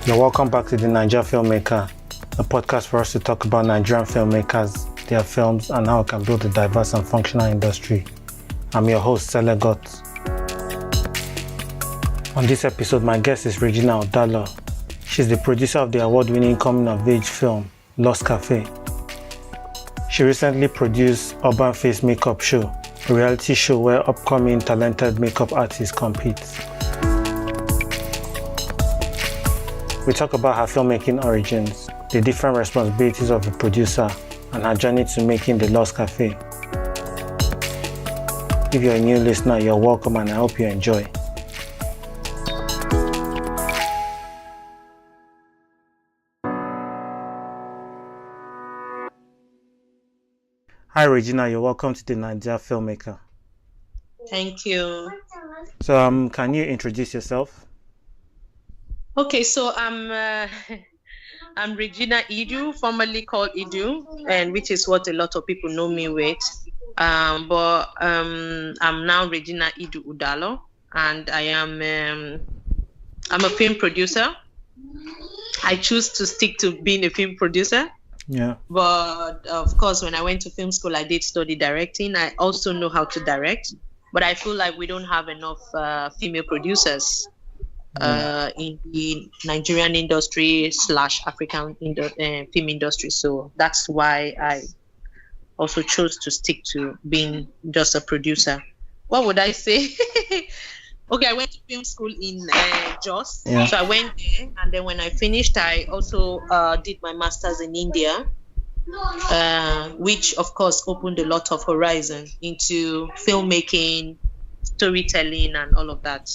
You're welcome back to the Naija Filmmaker, a podcast for us to talk about Nigerian filmmakers, their films, and how it can build a diverse and functional industry. I'm your host, Selegot. On this episode, my guest is Regina Udalor. She's the producer of the award-winning coming-of-age film, Lost Cafe. She recently produced Urban Face Makeup Show, a reality show where upcoming talented makeup artists compete. We talk about her filmmaking origins, the different responsibilities of a producer, and her journey to making the Lost Cafe. If you're a new listener, you're welcome and I hope you enjoy. Hi Regina, you're welcome to the Naija Filmmaker. Thank you. So can you introduce yourself? Okay, so I'm Regina Idu, formerly called Idu, and which is what a lot of people know me with. But I'm now Regina Idu Udalor, and I'm a film producer. I choose to stick to being a film producer. Yeah. But of course, when I went to film school, I did study directing. I also know how to direct, but I feel like we don't have enough female producers in the Nigerian industry / African film industry. So that's why I also chose to stick to being just a producer. What would I say? Okay, I went to film school in Jos. Yeah. So I went there, and then when I finished, I also did my master's in India, which of course opened a lot of horizon into filmmaking, storytelling, and all of that.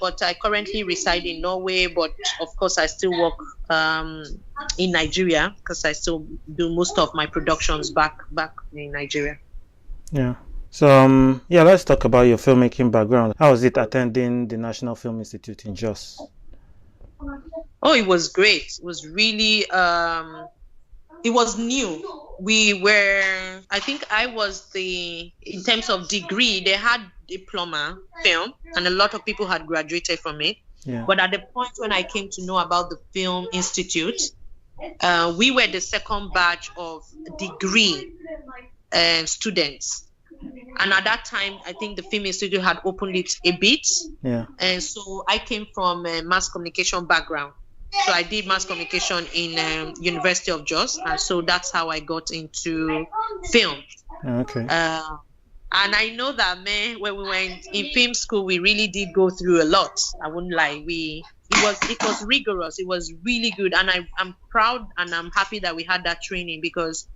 But I currently reside in Norway, but of course I still work in Nigeria because I still do most of my productions back in Nigeria. Yeah. So let's talk about your filmmaking background. How was it attending the National Film Institute in Jos? Oh, it was great. It was really it was new. I think I was in terms of degree, they had diploma film and a lot of people had graduated from it. Yeah. But at the point when I came to know about the Film Institute, we were the second batch of degree students. And at that time, I think the Film Institute had opened it a bit. Yeah. And so I came from a mass communication background. So I did mass communication in University of Jos. And so that's how I got into film. Okay. And I know that, when we went in film school, we really did go through a lot. I wouldn't lie. It was rigorous. It was really good. And I'm proud and I'm happy that we had that training, because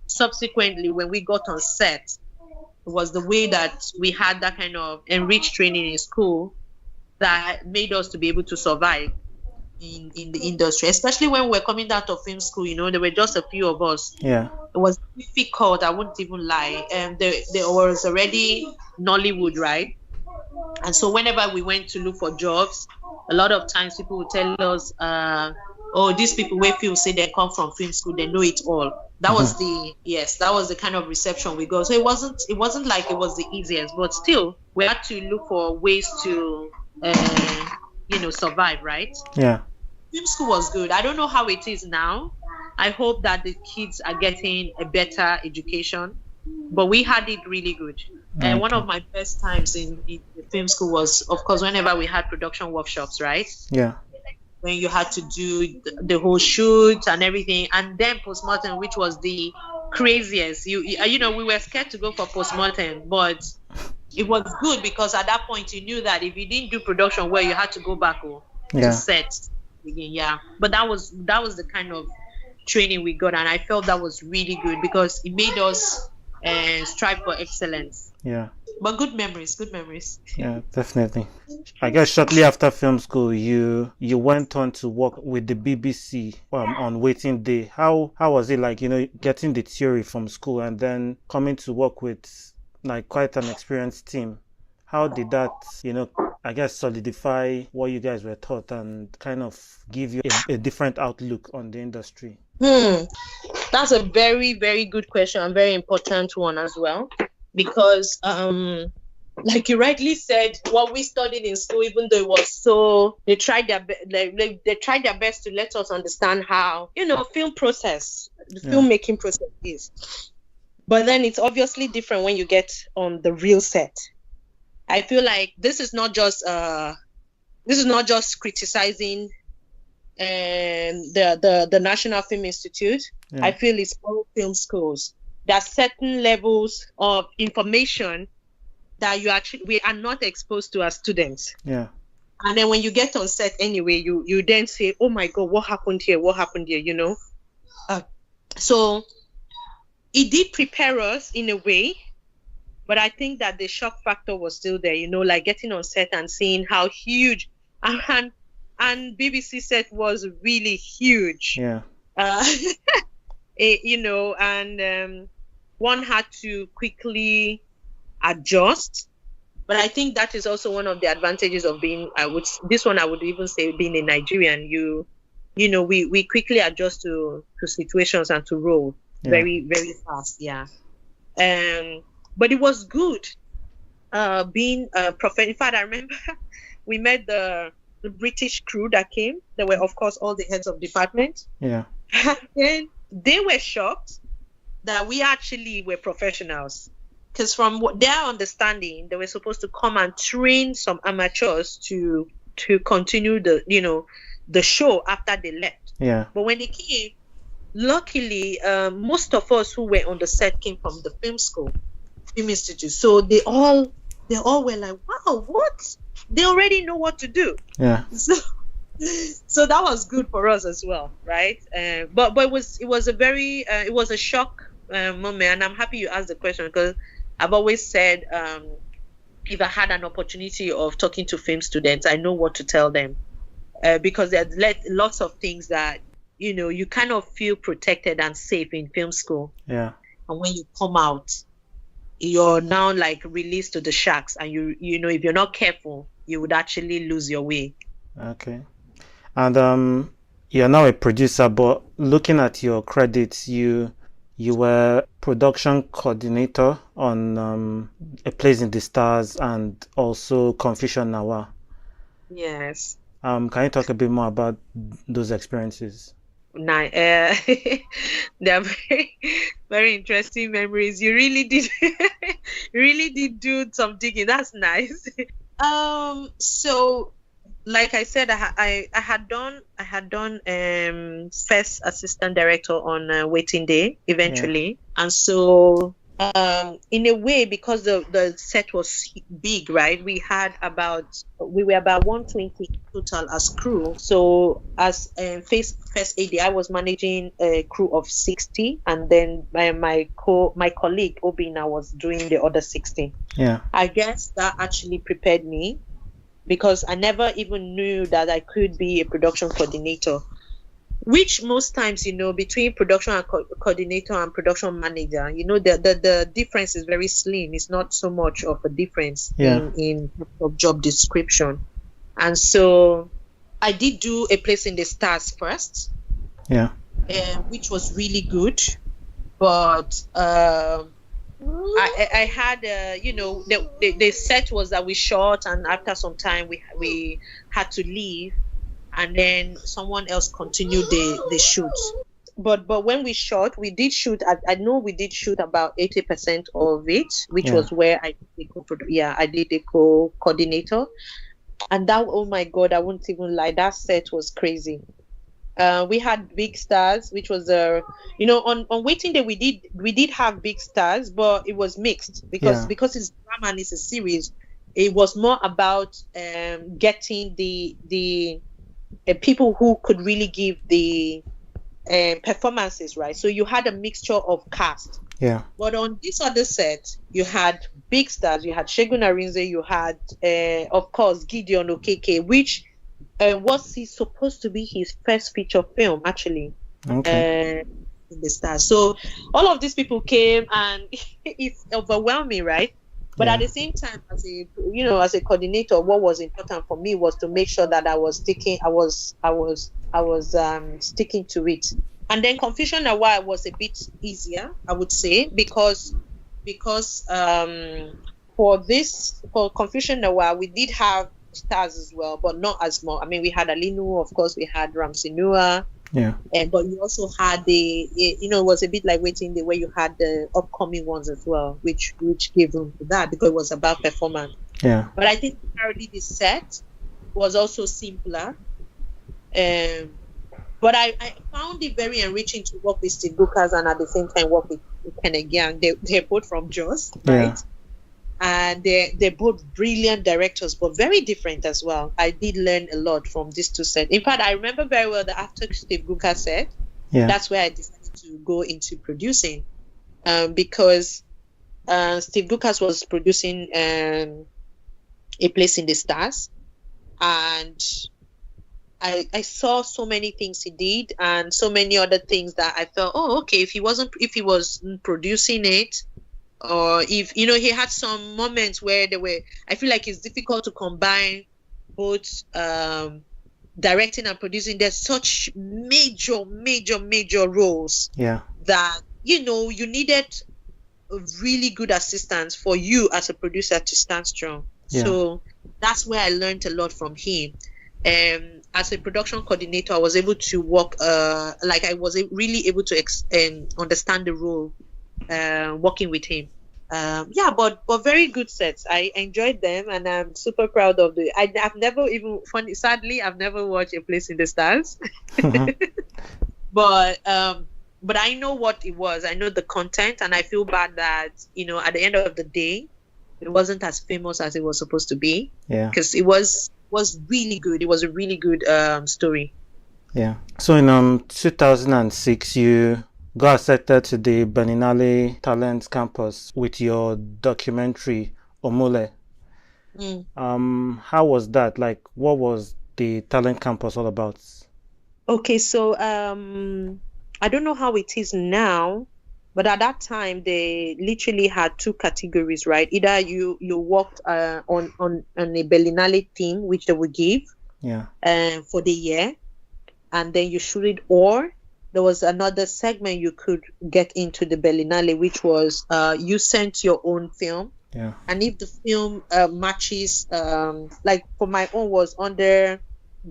subsequently when we got on set, it was the way that we had that kind of enriched training in school that made us to be able to survive in the industry, especially when we're coming out of film school. There were just a few of us. Yeah. It was difficult, I wouldn't even lie. There was already Nollywood, right? And so whenever we went to look for jobs, a lot of times people would tell us, these people where people say they come from film school, they know it all. That was the kind of reception we got. So it wasn't like it was the easiest, but still we had to look for ways to survive, right? Yeah. Film school was good. I don't know how it is now. I hope that the kids are getting a better education, but we had it really good. And one of my best times in the film school was, of course, whenever we had production workshops, right? Yeah. When you had to do the whole shoot and everything, and then postmortem, which was the craziest. We were scared to go for postmortem, but it was good because at that point you knew that if you didn't do production well, you had to go back to set again. Yeah, but that was the kind of training we got, and I felt that was really good because it made us strive for excellence. Yeah. But good memories. Yeah, definitely. I guess shortly after film school, you went on to work with the BBC on Waiting Day. How was it like, getting the theory from school and then coming to work with like quite an experienced team? How did that, I guess, solidify what you guys were taught and kind of give you a different outlook on the industry? That's a very, very good question, and very important one as well, because like you rightly said, what we studied in school, even though it was so, they tried they tried their best to let us understand how, film process, the filmmaking process is. But then it's obviously different when you get on the real set. I feel like this is not just criticizing the National Film Institute. Yeah. I feel it's all film schools. There are certain levels of information that we are not exposed to as students. Yeah. And then when you get on set anyway, you then say, oh my God, what happened here? What happened here? So it did prepare us in a way, but I think that the shock factor was still there, like getting on set and seeing how huge and BBC set was really huge. Yeah. And one had to quickly adjust. But I think that is also one of the advantages of being, I would even say, being a Nigerian. We quickly adjust to situations and to roles very, very fast. Yeah. But it was good being a professional. In fact, I remember we met the British crew that came. There were, of course, all the heads of department. Yeah. And then they were shocked that we actually were professionals. Because from their understanding, they were supposed to come and train some amateurs to continue the show after they left. Yeah. But when they came, luckily, most of us who were on the set came from the film institute. So they all were like, wow, what? They already know what to do. Yeah. So that was good for us as well, right? But it was a shock moment, and I'm happy you asked the question, because I've always said, if I had an opportunity of talking to film students, I know what to tell them, because there's lots of things that you kind of feel protected and safe in film school. Yeah. And when you come out, you're now like released to the sharks, and if you're not careful, you would actually lose your way. Okay. And you're now a producer, but looking at your credits, you were production coordinator on A Place in the Stars and also Confusion Nawa. Yes. Can you talk a bit more about those experiences? They're very, very interesting memories. You really did do some digging. That's nice. So, like I said, I had done first assistant director on Waiting Day eventually, and so in a way, because the set was big, right? We were about 120 total as crew. So as first AD, I was managing a crew of 60, and then my colleague Obina was doing the other 60. Yeah, I guess that actually prepared me, because I never even knew that I could be a production coordinator, which most times, between production coordinator and production manager, the difference is very slim. It's not so much of a difference in job description. And so I did do A Place in the Stars first, which was really good. But I had, the set was that we shot, and after some time we had to leave, and then someone else continued the shoot. But when we shot, we did shoot. I know we did shoot about 80% of it, which was where I did the co-coordinator. And that, oh my God, I won't even lie, that set was crazy. We had big stars, which was on Waiting Day we did have big stars, but it was mixed because it's drama and it's a series. It was more about getting the people who could really give the performances, right? So you had a mixture of cast. Yeah. But on this other set, you had big stars. You had Segun Arinze. You had, of course, Gideon Okeke, which was he supposed to be his first feature film, actually. Okay. In the stars. So all of these people came, and it's overwhelming, right? But at the same time, as a coordinator, what was important for me was to make sure that I was sticking to it. And then Confusion Nawa was a bit easier, I would say, because for Confusion Noir, we did have stars as well, but not as much. I mean, we had Alinu, of course, we had Ramsey Noah. Yeah. But you also had it was a bit like Waiting Day, where you had the upcoming ones as well, which gave room to that because it was about performance. Yeah. But I think apparently the set was also simpler. But I found it very enriching to work with Steve Lucas and at the same time work with Kenneth Young. They're both from Jos, right? Yeah. And they're both brilliant directors, but very different as well. I did learn a lot from these two sets. In fact, I remember very well that after Steve Lucas set, that's where I decided to go into producing, because Steve Lucas was producing A Place in the Stars, and I saw so many things he did and so many other things that I felt, oh, okay, if he was producing it, or if he had some moments where I feel like it's difficult to combine both directing and producing. There's such major roles that you needed a really good assistance for you as a producer to stand strong. So that's where I learned a lot from him. As a production coordinator, I was able to work I was really able to understand the role working with him. But very good sets. I enjoyed them, and I'm super proud of I've never even sadly I've never watched A Place in the Stars. But I know what it was. I know the content, and I feel bad that at the end of the day it wasn't as famous as it was supposed to be. Yeah, because it was really good. It was a really good story. Yeah. So in 2006, you got accepted to the Berlinale Talent Campus with your documentary Omole. How was that? Like, what was the Talent Campus all about? Okay, so I don't know how it is now, but at that time they literally had two categories, right? Either you worked on a Berlinale theme, which they would give for the year, and then you shoot it, or there was another segment you could get into the Berlinale, which was you sent your own film. Yeah. And if the film matches, like for my own was under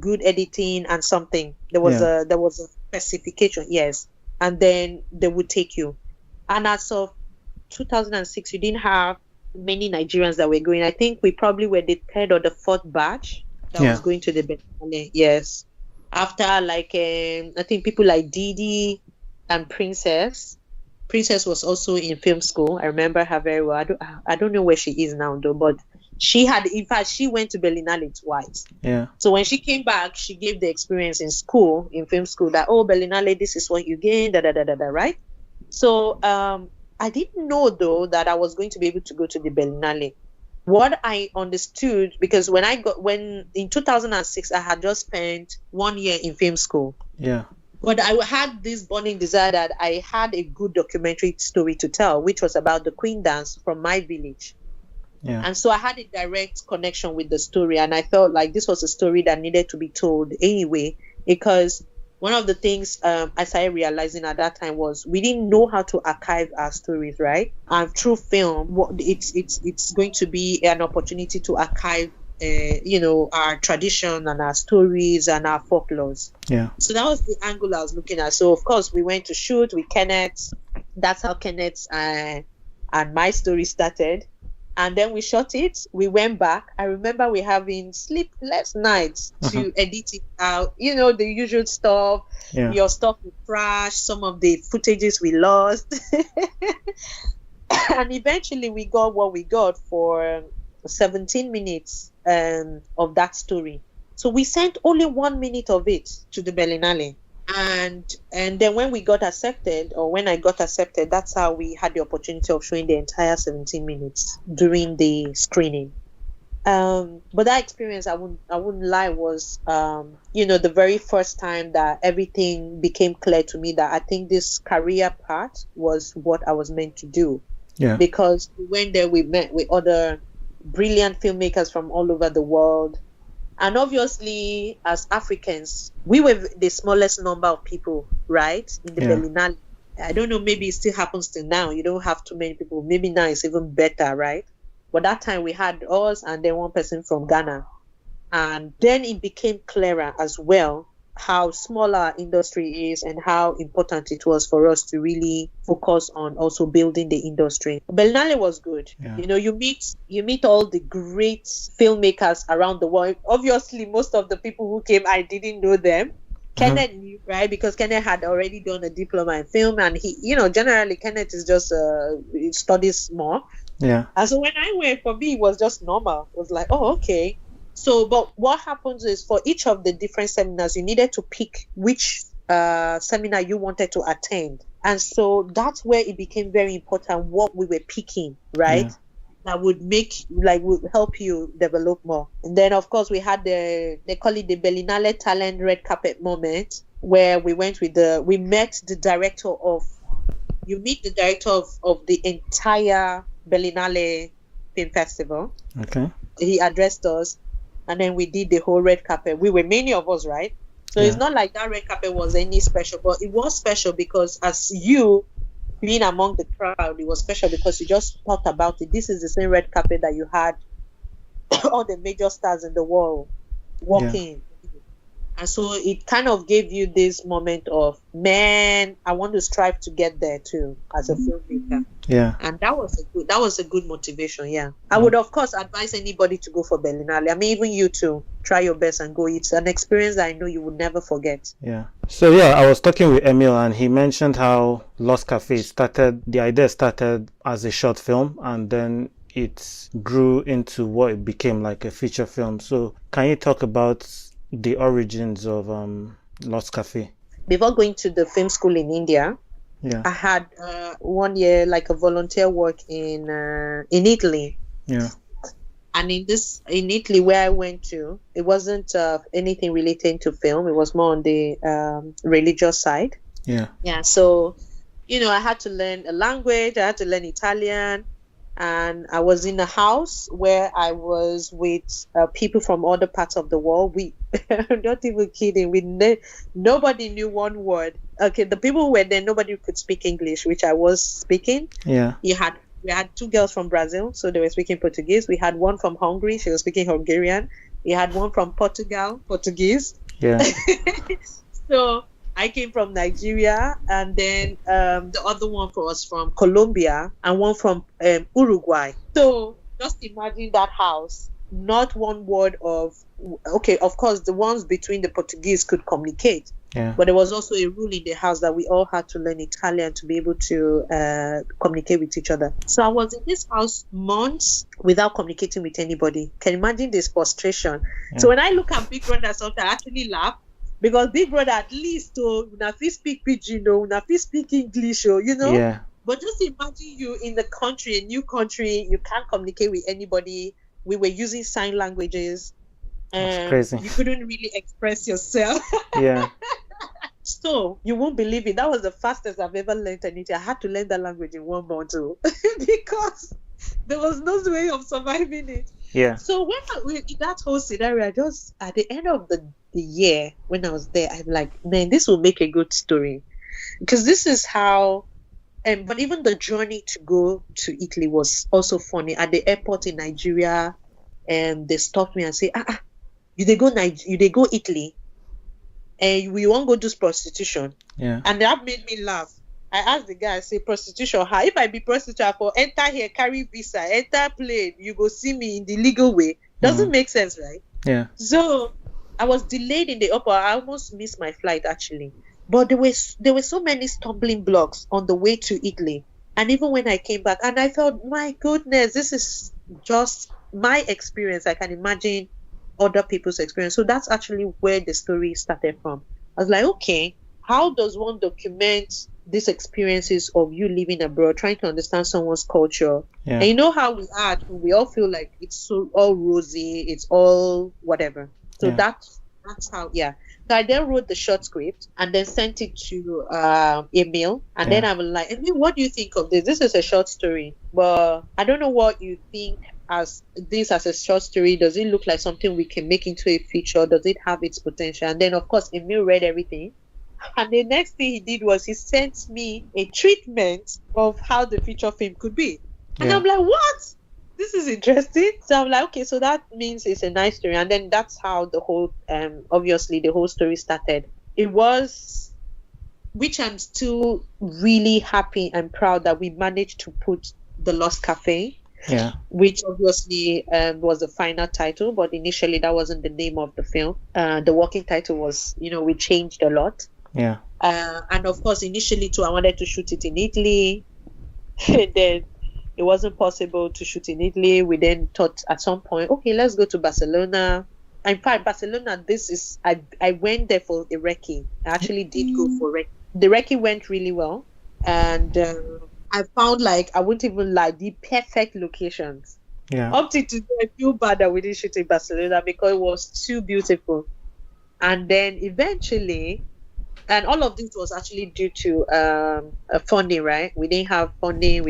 good editing and something, there was a specification, yes, and then they would take you. And as of 2006, you didn't have many Nigerians that were going. I think we probably were the third or the fourth batch that was going to the Berlinale. Yes. After I think people like Didi and Princess. Princess was also in film school. I remember her very well. I don't know where she is now though, but she went to Berlinale twice. Yeah. So when she came back, she gave the experience in film school, that Berlinale, this is what you gain, right? So I didn't know though that I was going to be able to go to the Berlinale. What I understood, because when in 2006 I had just spent 1 year in film school. Yeah. But I had this burning desire that I had a good documentary story to tell, which was about the Queen dance from my village. Yeah. And so I had a direct connection with the story, and I felt like this was a story that needed to be told anyway, because one of the things I started realizing at that time was we didn't know how to archive our stories, right? And through film, it's going to be an opportunity to archive our tradition and our stories and our folklores. Yeah. So that was the angle I was looking at. So of course we went to shoot with Kenneth. That's how Kenneth's and my story started. And then we shot it. We went back. I remember we having sleepless nights to edit it out. The usual stuff. Yeah. Your stuff would crash. Some of the footages we lost. And eventually we got what we got for 17 minutes of that story. So we sent only 1 minute of it to the Berlinale. And then when I got accepted, that's how we had the opportunity of showing the entire 17 minutes during the screening. But that experience, I wouldn't lie, was the very first time that everything became clear to me that I think this career part was what I was meant to do. Yeah. Because we went there, we met with other brilliant filmmakers from all over the world. And obviously, as Africans, we were the smallest number of people, right? In the Berlinale. I don't know, maybe it still happens till now. You don't have too many people. Maybe now it's even better, right? But But that time we had us and then one person from Ghana. And then it became clearer as well how small our industry is and how important it was for us to really focus on also building the industry. Berlinale was good. Yeah. You know, you meet all the great filmmakers around the world. Obviously, most of the people who came, I didn't know them. Kenneth knew, right? Because Kenneth had already done a diploma in film, and he, you know, generally Kenneth is just he studies more. Yeah. And so when I went, for me, it was just normal. It was like, oh, okay. So, but what happens is for each of the different seminars, you needed to pick which seminar you wanted to attend. And so that's where it became very important what we were picking, right? Yeah. That would would help you develop more. And then, of course, we had they call it the Berlinale Talent Red Carpet moment, where we met the director of the entire Berlinale Film Festival. Okay. He addressed us. And then we did the whole red carpet. We were many of us, right? So it's not like that red carpet was any special, but it was special because as you being among the crowd, it was special because you just thought about it. This is the same red carpet that you had all the major stars in the world walking. And so it kind of gave you this moment of, man, I want to strive to get there too as a filmmaker. Yeah. And that was a good motivation. Yeah. I would of course advise anybody to go for Berlinale. I mean, even you too, try your best and go. It's an experience that I know you would never forget. Yeah. So I was talking with Emil and he mentioned how Lost Cafe the idea started as a short film and then it grew into what it became, like a feature film. So can you talk about the origins of Lost Cafe? Before going to the film school in India, I had 1 year like a volunteer work in Italy. Yeah. And in Italy where I went to, it wasn't anything related to film. It was more on the religious side. Yeah. Yeah. So, you know, I had to learn a language. I had to learn Italian. And I was in a house where I was with people from other parts of the world. We, not even kidding, nobody knew one word. Okay, the people who were there, nobody could speak English, which I was speaking. Yeah. We had 2 girls from Brazil, so they were speaking Portuguese. We had one from Hungary, she was speaking Hungarian. We had one from Portugal, Portuguese. Yeah. So I came from Nigeria, and then the other one was from Colombia, and one from Uruguay. So just imagine that house, not one word of, okay, of course, the ones between the Portuguese could communicate. Yeah. But there was also a rule in the house that we all had to learn Italian to be able to communicate with each other. So I was in this house months without communicating with anybody. Can you imagine this frustration? Yeah. So when I look at Big Brother, sometimes I actually laugh. Because Big Brother, at least, una fit speak pidgin, una fit speak English, you know. Yeah. But just imagine you in the country, a new country, you can't communicate with anybody. We were using sign languages, and that's crazy. You couldn't really express yourself. Yeah. So you won't believe it. That was the fastest I've ever learned anything. I had to learn that language in 1 month too, because there was no way of surviving it. Yeah. So when in that whole scenario, I just at the end of the year when I was there, I'm like, man, this will make a good story, because this is how. But even the journey to go to Italy was also funny. At the airport in Nigeria, and they stopped me and say, you they go Italy, and we won't go do prostitution. Yeah. And that made me laugh. I asked the guy, I say, prostitution, how? If I be prostitute, I for enter here, carry visa, enter plane, you go see me in the legal way. Doesn't make sense, right? Yeah. So I was delayed in the airport. I almost missed my flight, actually. But there were so many stumbling blocks on the way to Italy. And even when I came back, and I thought, my goodness, this is just my experience. I can imagine other people's experience. So that's actually where the story started from. I was like, okay, how does one document these experiences of you living abroad, trying to understand someone's culture? Yeah. And you know how we are, we all feel like it's so all rosy, it's all whatever. So that's how, So I then wrote the short script and then sent it to Emil. And then I was like, Emil, what do you think of this? This is a short story, but I don't know what you think as a short story. Does it look like something we can make into a feature? Does it have its potential? And then, of course, Emil read everything. And the next thing he did was he sent me a treatment of how the feature film could be. And I'm like, what? this is interesting. So I'm like, okay, so that means it's a nice story. And then that's how the whole, obviously, the whole story started. It was, which I'm still really happy and proud that we managed to put The Lost Cafe, Yeah. which obviously was the final title, but initially that wasn't the name of the film. The working title was, we changed a lot. Yeah. And of course, initially too, I wanted to shoot it in Italy. And then it wasn't possible to shoot in Italy. We then thought at some point, okay, let's go to Barcelona. In fact, Barcelona, I went there for a recce. I actually did go for recce. The recce went really well. And I found, like, I wouldn't even lie, the perfect locations. Yeah. Up to today, I feel bad that we didn't shoot in Barcelona because it was too beautiful. And then eventually, and all of this was actually due to funding, right? We didn't have funding.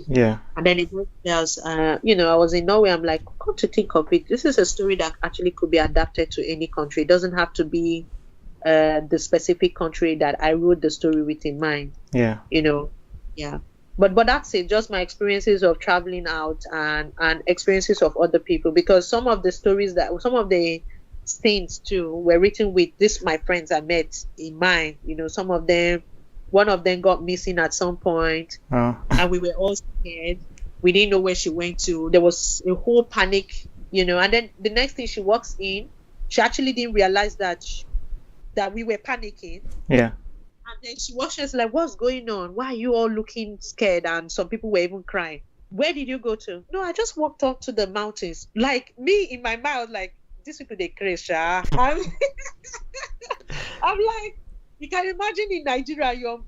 Yeah. And then it was, I was in Norway. I'm like, come to think of it, this is a story that actually could be adapted to any country. It doesn't have to be the specific country that I wrote the story with in mind. Yeah. Yeah. But that's it. Just my experiences of traveling out and experiences of other people, because some of the scenes too were written with my friends I met in mind. Some of them, one of them got missing at some point, and we were all scared. We didn't know where she went to. There was a whole panic, and then the next thing, she walks in, she actually didn't realize that we were panicking. Yeah. And then she walks in, like, what's going on? Why are you all looking scared? And some people were even crying. Where did you go to? No, I just walked up to the mountains. Like, me in my mouth, like, these people, they crazy. I'm like, you can imagine in Nigeria,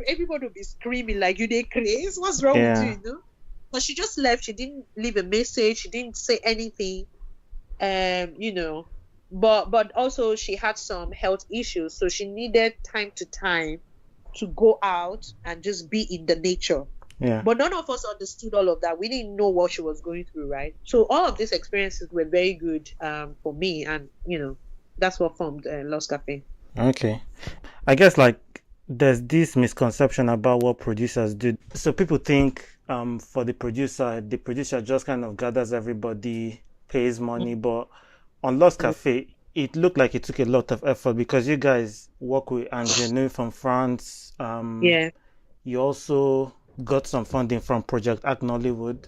everybody will be screaming like, you they crazy? What's wrong with you? But she just left. She didn't leave a message. She didn't say anything. But also she had some health issues, so she needed time to go out and just be in the nature. Yeah. But none of us understood all of that. We didn't know what she was going through, right? So all of these experiences were very good for me, and that's what formed Lost Cafe. Okay. I guess, like, there's this misconception about what producers do. So people think for the producer just kind of gathers everybody, pays money, but on Lost Cafe, it looked like it took a lot of effort, because you guys work with Ingenu from France. You also got some funding from Project Act Nollywood,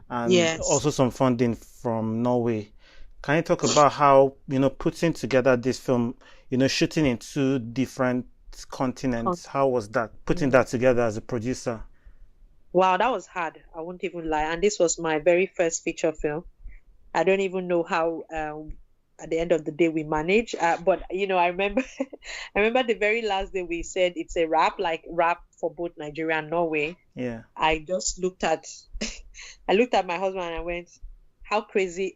and also some funding from Norway. Can you talk about how, putting together this film, shooting in 2 different continents, how was that, putting that together as a producer? Wow, that was hard. I won't even lie. And this was my very first feature film. I don't even know how at the end of the day we managed, but I remember the very last day we said it's a wrap for both Nigeria and Norway. Yeah. I just looked at my husband and I went, how crazy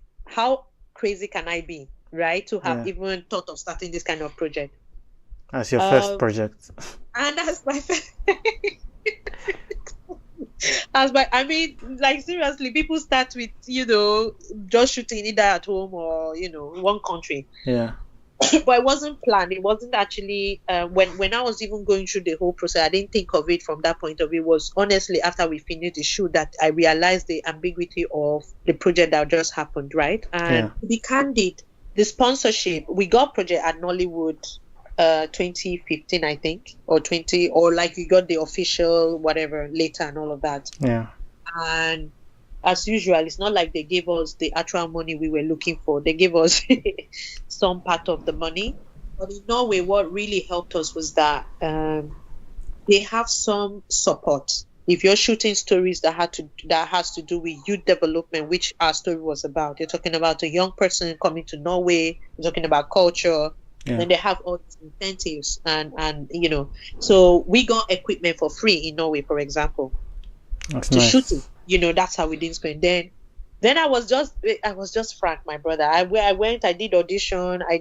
can I be, right, to have even thought of starting this kind of project as your first project? And that's my first like, seriously, people start with, just shooting either at home or, one country. Yeah. But it wasn't planned. It wasn't actually, when I was even going through the whole process, I didn't think of it from that point of view. It was honestly after we finished the shoot that I realized the ambiguity of the project that just happened, right? And to be candid, the sponsorship, we got project at Nollywood 2015, I think, or like we got the official whatever later and all of that. Yeah. And as usual, it's not like they gave us the actual money we were looking for. They gave us some part of the money. But in Norway, what really helped us was that they have some support. If you're shooting stories that has to do with youth development, which our story was about, you're talking about a young person coming to Norway, you're talking about culture. Yeah. Then they have all these incentives and so we got equipment for free in Norway, for example. That's to nice. shoot it. That's how we didn't spend. Then I was just frank, my brother. I went, I did audition, I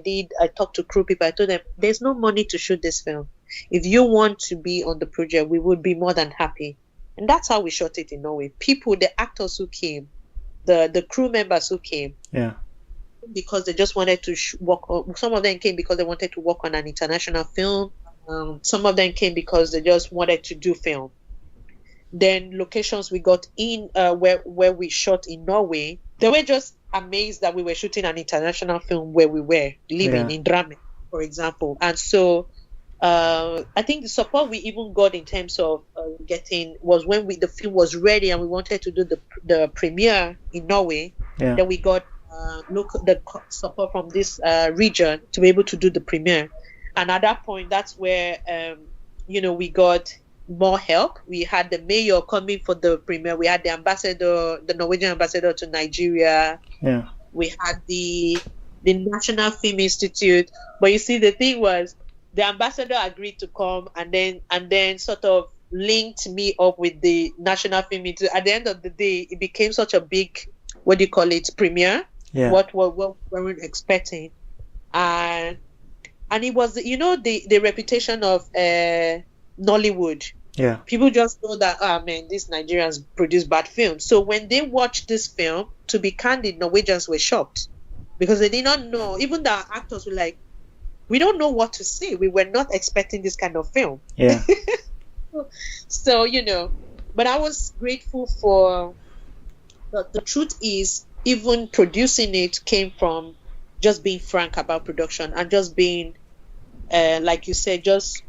talked to crew people. I told them there's no money to shoot this film. If you want to be on the project, we would be more than happy. And that's how we shot it in Norway. People, the actors who came, the crew members who came. Yeah. Because they just wanted to work on. Some of them came because they wanted to work on an international film. Some of them came because they just wanted to do film. then locations we got in where we shot in Norway, they were just amazed that we were shooting an international film where we were living in Drammen, for example. And so I think the support we even got in terms of getting was when the film was ready and we wanted to do the premiere in Norway. Then we got the support from this region to be able to do the premiere. And at that point, that's where we got more help. We had the mayor coming for the premiere. We had the Norwegian ambassador to Nigeria. We had the National Film Institute. But you see, the thing was, the ambassador agreed to come and then sort of linked me up with the National Film Institute. At the end of the day, it became such a big, premiere. What we weren't expecting. And it was, the reputation of Nollywood. People just know that, these Nigerians produce bad films. So when they watched this film, to be candid, Norwegians were shocked because they did not know. Even the actors were like, we don't know what to say. We were not expecting this kind of film. So, but I was grateful for the truth is, even producing it came from just being frank about production and just being, like you said, just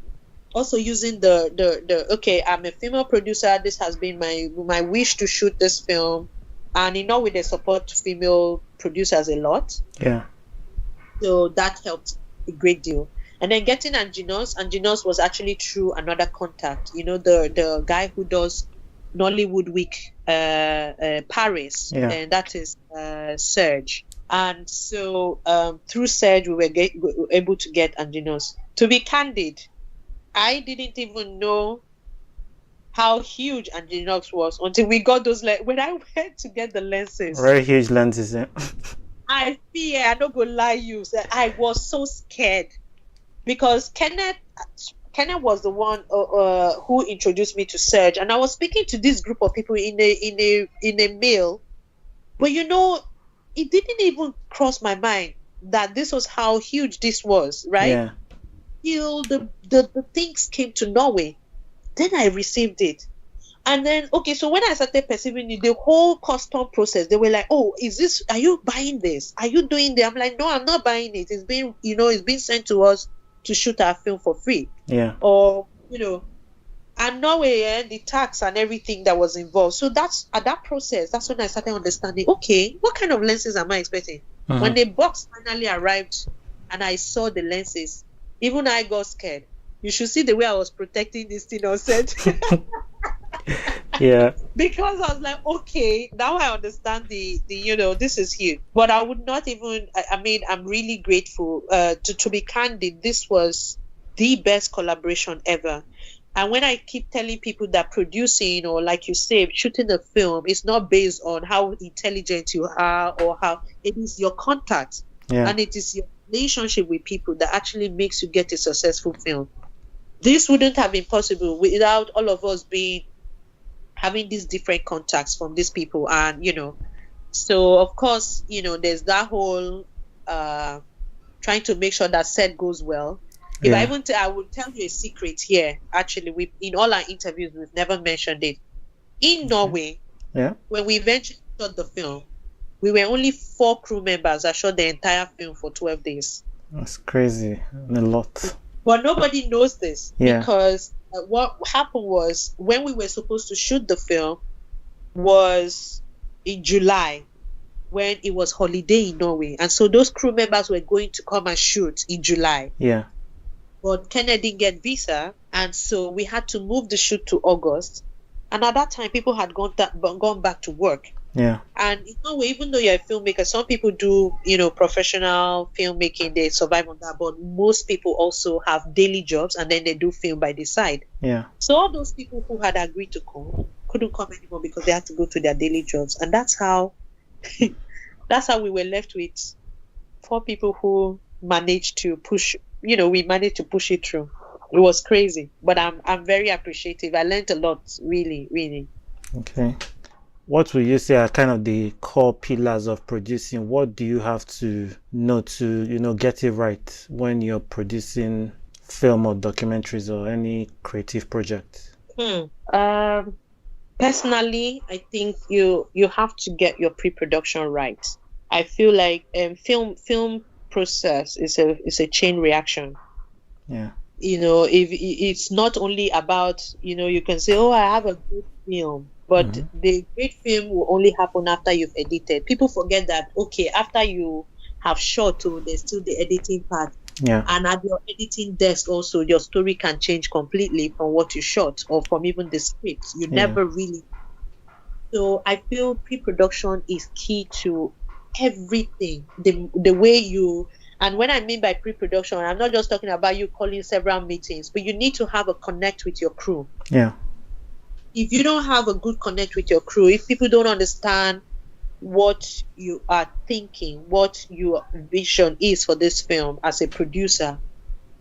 also using okay, I'm a female producer. This has been my wish to shoot this film. And with the support female producers a lot. So that helped a great deal. And then getting Anginos was actually through another contact. The guy who does Nollywood Week Paris, and that is Serge. And so through Serge, we were able to get Anginos. To be candid, I didn't even know how huge Anginos was until we got those when I went to get the lenses. Very huge lenses, I don't go lie you. I was so scared because Kenneth was the one who introduced me to Serge, and I was speaking to this group of people in a mail, but it didn't even cross my mind that this was how huge this was, right? Till the things came to Norway, then I received it. And then, so when I started perceiving it, the whole custom process, they were like, oh, are you buying this? Are you doing that? I'm like, no, I'm not buying it. It's been sent to us to shoot our film for free. Or, and Norway, the tax and everything that was involved. So that's when I started understanding, okay, what kind of lenses am I expecting? When the box finally arrived and I saw the lenses, even I got scared. You should see the way I was protecting this thing on set. Because I was like, okay, now I understand this is huge. But I would not even, I'm really grateful. To be candid, this was the best collaboration ever. And when I keep telling people that producing, or like you say, shooting a film is not based on how intelligent you are or how it is your contact. And it is your relationship with people that actually makes you get a successful film. This wouldn't have been possible without all of us having these different contacts from these people. And, so of course, there's that whole trying to make sure that set goes well. If I would tell you a secret here, actually, in all our interviews, we've never mentioned it. In Norway, when we eventually shot the film, we were only 4 crew members that shot the entire film for 12 days. That's crazy. A lot. But nobody knows this because what happened was when we were supposed to shoot the film was in July when it was holiday in Norway. And so those crew members were going to come and shoot in July. But Kenneth didn't get visa. And so we had to move the shoot to August. And at that time, people had gone back to work. And in Norway, even though you're a filmmaker, some people do, professional filmmaking, they survive on that. But most people also have daily jobs and then they do film by the side. So all those people who had agreed to come couldn't come anymore because they had to go to their daily jobs. And that's how we were left with 4 people who managed to push, we managed to push it through. It was crazy, but I'm very appreciative. I learned a lot, really, really. Okay. What would you say are kind of the core pillars of producing? What do you have to know to, get it right when you're producing film or documentaries or any creative project? Personally, I think you have to get your pre-production right. I feel like film process is a chain reaction. Yeah. If it's not only about, you can say, oh, I have a good film, but Hmm. the great film will only happen after you've edited. People forget that, okay, after you have shot, oh, there's still the editing part. Yeah. And at your editing desk also, your story can change completely from what you shot or from even the script. You Yeah. never really. So I feel pre-production is key to everything. The way you, and when I mean by pre-production, I'm not just talking about you calling several meetings, but you need to have a connect with your crew. Yeah. If you don't have a good connect with your crew, if people don't understand what you are thinking, what your vision is for this film as a producer,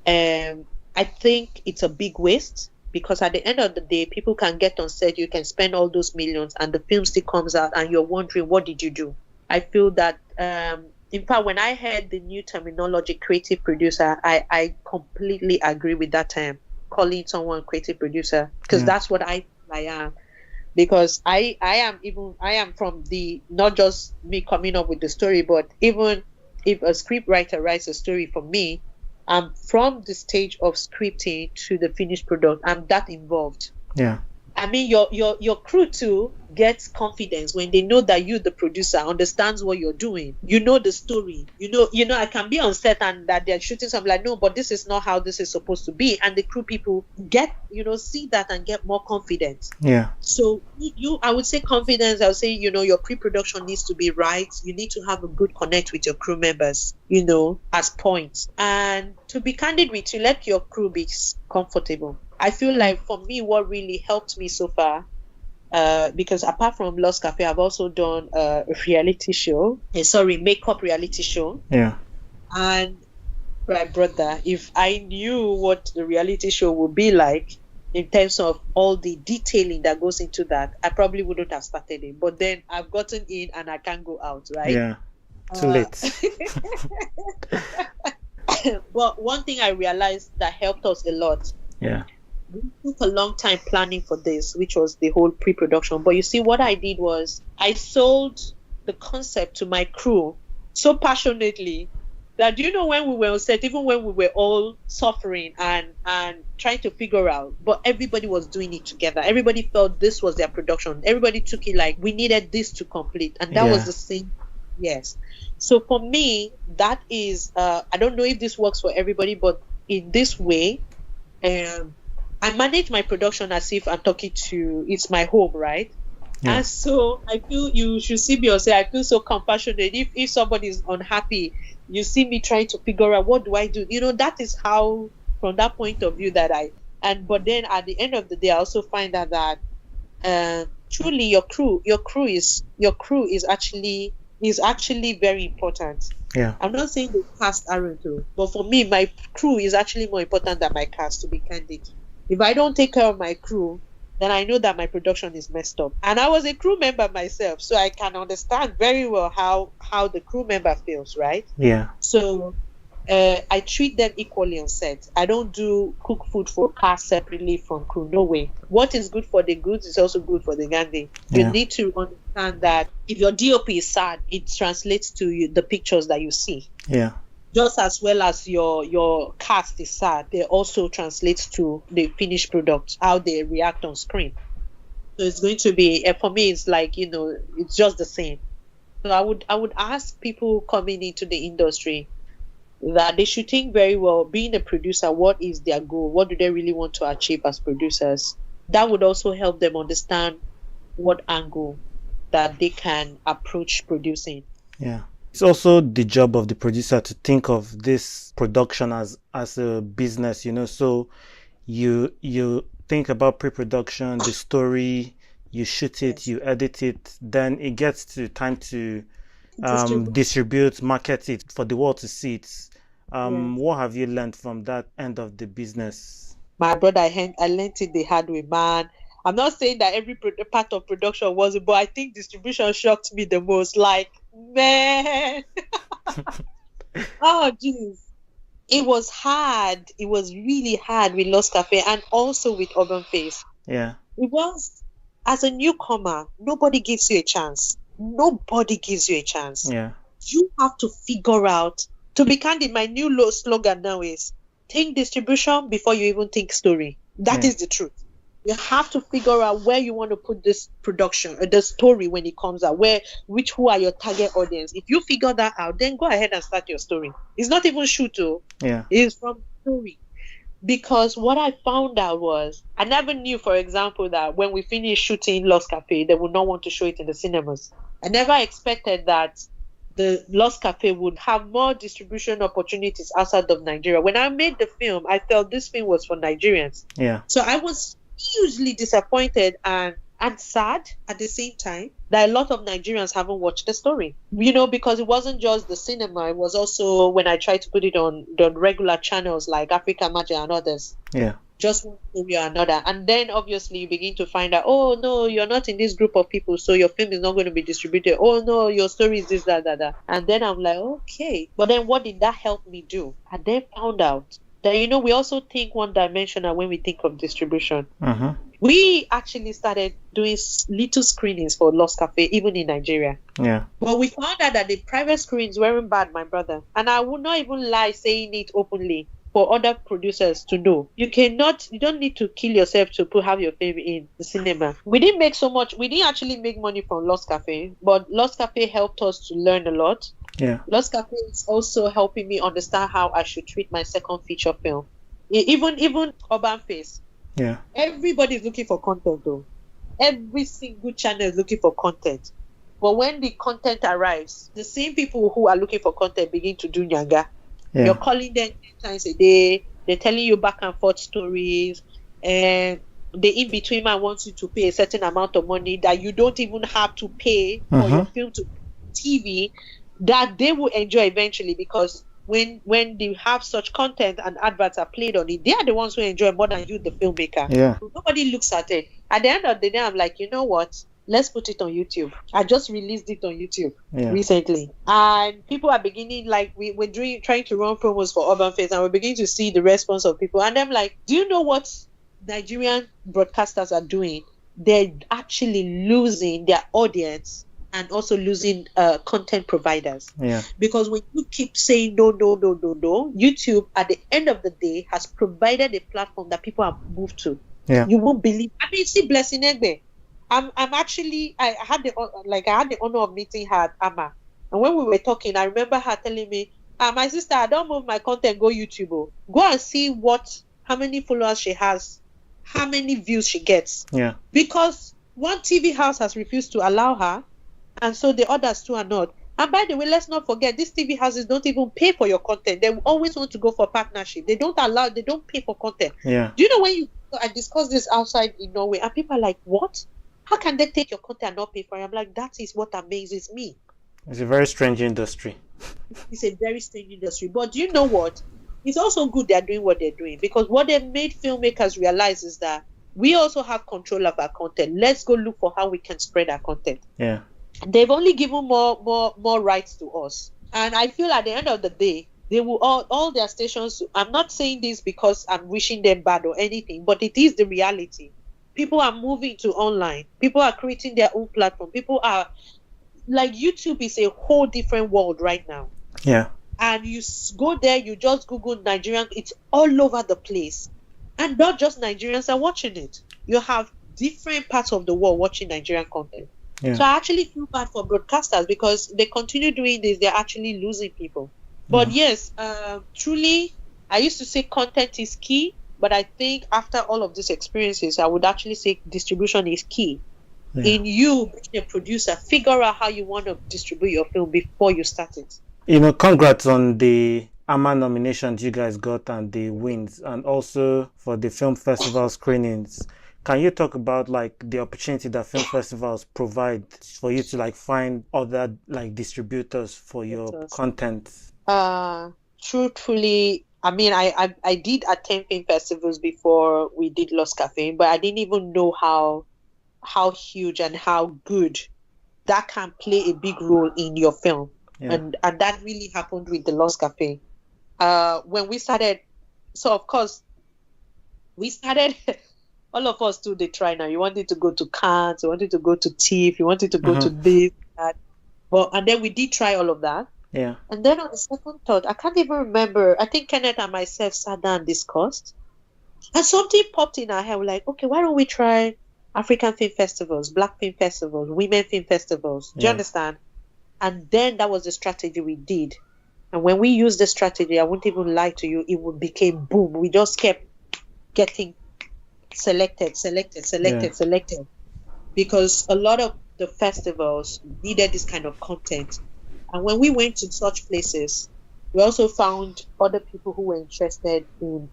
I think it's a big waste, because at the end of the day, people can get on set, you can spend all those millions, and the film still comes out, and you're wondering, what did you do? I feel that, in fact, when I heard the new terminology, creative producer, I completely agree with that term, calling someone creative producer, because Yeah. that's what I am. Because I am from the, not just me coming up with the story, but even if a script writer writes a story for me, I'm from the stage of scripting to the finished product, I'm that involved. Yeah. I mean, your crew too gets confidence when they know that you, the producer, understands what you're doing. You know the story. I can be on set and that they're shooting something, like, no, but this is not how this is supposed to be. And the crew people get, see that and get more confident. Yeah. So I would say confidence. I would say, your pre-production needs to be right. You need to have a good connect with your crew members, as points. And to be candid with you, let your crew be comfortable. I feel like for me, what really helped me so far, because apart from Lost Cafe, I've also done a reality show. Makeup reality show. Yeah. And my brother, if I knew what the reality show would be like in terms of all the detailing that goes into that, I probably wouldn't have started it. But then I've gotten in and I can't go out, right? Yeah. Too Uh, late. but one thing I realized that helped us a lot, Yeah. we took a long time planning for this, which was the whole pre-production. But you see, what I did was I sold the concept to my crew so passionately that, when we were on set, even when we were all suffering and trying to figure out, but everybody was doing it together. Everybody felt this was their production. Everybody took it like we needed this to complete, and that was Yeah. the same. Yes. So for me, that is, I don't know if this works for everybody, but in this way, I manage my production as if I'm talking to, it's my home, right? Yeah. And so I feel you should see me or say, I feel so compassionate. If somebody is unhappy, you see me trying to figure out, what do I do? That is how, from that point of view, but then at the end of the day, I also find out that truly your crew is actually very important. Yeah. I'm not saying the cast aren't, but for me, my crew is actually more important than my cast, to be candid. If I don't take care of my crew, then I know that my production is messed up. And I was a crew member myself, so I can understand very well how the crew member feels, right? Yeah. So I treat them equally on set. I don't do cook food for cast separately from crew. No way. What is good for the goods is also good for the Gandhi. You Yeah. need to understand that if your DOP is sad, it translates to the pictures that you see. Yeah. Just as well as your cast is sad, they also translates to the finished product, how they react on screen. So it's going to be, for me, it's like, it's just the same. So I would ask people coming into the industry that they should think very well, being a producer, what is their goal? What do they really want to achieve as producers? That would also help them understand what angle that they can approach producing. Yeah. It's also the job of the producer to think of this production as a business, so you think about pre-production, the story, you shoot it, Yes. you edit it, then it gets to time to Distribute. distribute, market it for the world to see it. Yes. What have you learned from that end of the business? My brother, I learned it the hard way, man. I'm not saying that every part of production wasn't, but I think distribution shocked me the most. Like, man, oh, jeez. It was hard. It was really hard with Lost Cafe and also with Urban Face. Yeah. It was. as a newcomer, nobody gives you a chance. Nobody gives you a chance. Yeah. You have to figure out. To be candid, my new slogan now is think distribution before you even think story. That Yeah. is the truth. You have to figure out where you want to put this production, the story when it comes out, who are your target audience. If you figure that out, then go ahead and start your story. It's not even shoot, Yeah. it's from story. Because what I found out was, I never knew, for example, that when we finished shooting Lost Cafe, they would not want to show it in the cinemas. I never expected that the Lost Cafe would have more distribution opportunities outside of Nigeria. When I made the film, I felt this film was for Nigerians. Yeah. So I was hugely disappointed and sad at the same time that a lot of Nigerians haven't watched the story. Because it wasn't just the cinema, it was also when I tried to put it on the regular channels like Africa Magic and others. Yeah. Just one story or another. And then obviously you begin to find out, oh no, you're not in this group of people, so your film is not going to be distributed. Oh no, your story is this, that. And then I'm like, okay. But then what did that help me do? I then found out that, we also think one-dimensional when we think of distribution. Uh-huh. We actually started doing little screenings for Lost Cafe, even in Nigeria. Yeah. But we found out that the private screens weren't bad, my brother. And I would not even lie saying it openly for other producers to know. You don't need to kill yourself to have your film in the cinema. We didn't make so much. We didn't actually make money from Lost Cafe, but Lost Cafe helped us to learn a lot. Yeah. Lost Cafe is also helping me understand how I should treat my second feature film. Even Urban Face. Yeah. Everybody is looking for content though. Every single channel is looking for content. But when the content arrives, the same people who are looking for content begin to do nyanga. Yeah. You're calling them 10 times a day. They're telling you back and forth stories. And the in-between man wants you to pay a certain amount of money that you don't even have to pay for your film to TV, that they will enjoy eventually, because when they have such content and adverts are played on it, they are the ones who enjoy more than you, the filmmaker. Yeah. Nobody looks at it. At the end of the day, I'm like, you know what? Let's put it on YouTube. I just released it on YouTube recently. And people are beginning, like, we're trying to run promos for Urban Face, and we're beginning to see the response of people. And I'm like, do you know what Nigerian broadcasters are doing? They're actually losing their audience and also losing content providers. Yeah. Because when you keep saying no, YouTube at the end of the day has provided a platform that people have moved to. Yeah. You won't believe. I mean, see Blessing Egbe. I had the honor of meeting her at AMA. And when we were talking, I remember her telling me, my sister, I don't move my content, go YouTube. Go and see how many followers she has, how many views she gets. Yeah. Because one TV house has refused to allow her, and so the others too are not. And by the way, let's not forget, these TV houses don't even pay for your content. They always want to go for partnership. They don't pay for content. Yeah. Do you know I discussed this outside in Norway, and people are like, what? How can they take your content and not pay for it? I'm like, that is what amazes me. It's a very strange industry. It's a very strange industry. But do you know what? It's also good they're doing what they're doing, because what they've made filmmakers realize is that we also have control of our content. Let's go look for how we can spread our content. Yeah. They've only given more rights to us. And I feel at the end of the day, they will all their stations. I'm not saying this because I'm wishing them bad or anything, but it is the reality. People are moving to online. People are creating their own platform. People are like, YouTube is a whole different world right now. Yeah. And you go there, you just Google Nigerian, it's all over the place. And not just Nigerians are watching it. You have different parts of the world watching Nigerian content. Yeah. So I actually feel bad for broadcasters, because they continue doing this, they're actually losing people. But yes, truly, I used to say content is key, but I think after all of these experiences, I would actually say distribution is key. Yeah. In you being a producer, figure out how you want to distribute your film before you start it. Congrats on the AMA nominations you guys got and the wins, and also for the film festival screenings. Can you talk about the opportunity that film festivals provide for you to find other distributors for your content? Truthfully, I mean, I did attend film festivals before we did Lost Cafe, but I didn't even know how huge and how good that can play a big role in your film. Yeah. And that really happened with the Lost Cafe. When we started, so of course, we started all of us too, they try now. You wanted to go to Cannes, you wanted to go to TIFF, you wanted to go to Mm-hmm. this, that. Well, and then we did try all of that. Yeah. And then on the second thought, I can't even remember. I think Kenneth and myself sat down and discussed. And something popped in our head. We're like, okay, why don't we try African film festivals, Black film festivals, women film festivals? Do you Yeah. understand? And then that was the strategy we did. And when we used the strategy, I won't even lie to you, it became boom. We just kept getting selected. Because a lot of the festivals needed this kind of content. And when we went to such places, we also found other people who were interested in,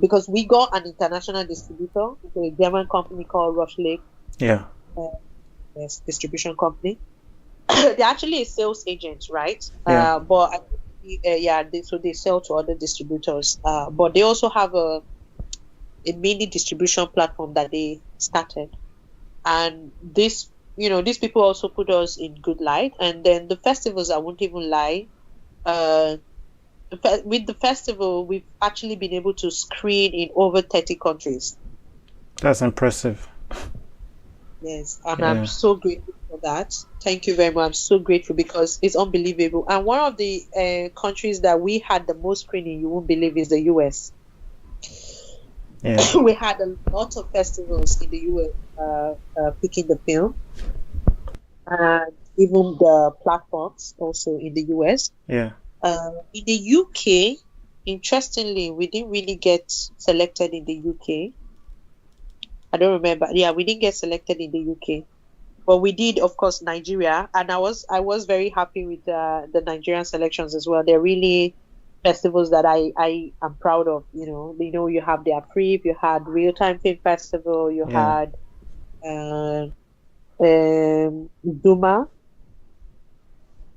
because we got an international distributor, a German company called Rush Lake, Yeah. yes, distribution company. They're actually a sales agent, right? Yeah. But I think, so they sell to other distributors. But they also have a mini distribution platform that they started, and these people also put us in good light. And then the festivals, I won't even lie, with the festival, we've actually been able to screen in over 30 countries. That's impressive. Yes, and Yeah. I'm so grateful for that. Thank you very much. I'm so grateful because it's unbelievable. And one of the countries that we had the most screening, you won't believe, is the US. Yeah. We had a lot of festivals in the US picking the film, and even the platforms also in the US. Yeah. In the UK, interestingly, we didn't really get selected in the UK. I don't remember. Yeah, we didn't get selected in the UK, but we did, of course, Nigeria, and I was very happy with the Nigerian selections as well. They're really festivals that I am proud of. You have the AFRIF, you had Real Time Film Festival, you Yeah. had Duma.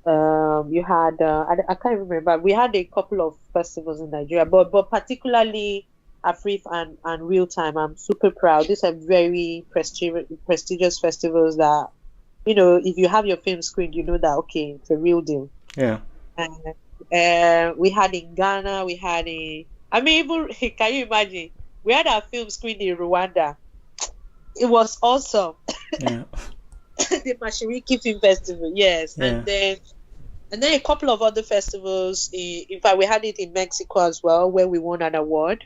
You had I can't remember. We had a couple of festivals in Nigeria, but particularly AFRIF and Real Time. I'm super proud. These are very prestigious festivals that, if you have your film screened, you know that, okay, it's a real deal. Yeah. We had in Ghana, we had even can you imagine? We had our film screened in Rwanda. It was awesome. Yeah. The Mashiriki Film Festival, yes. Yeah. And then a couple of other festivals. In fact, we had it in Mexico as well, where we won an award.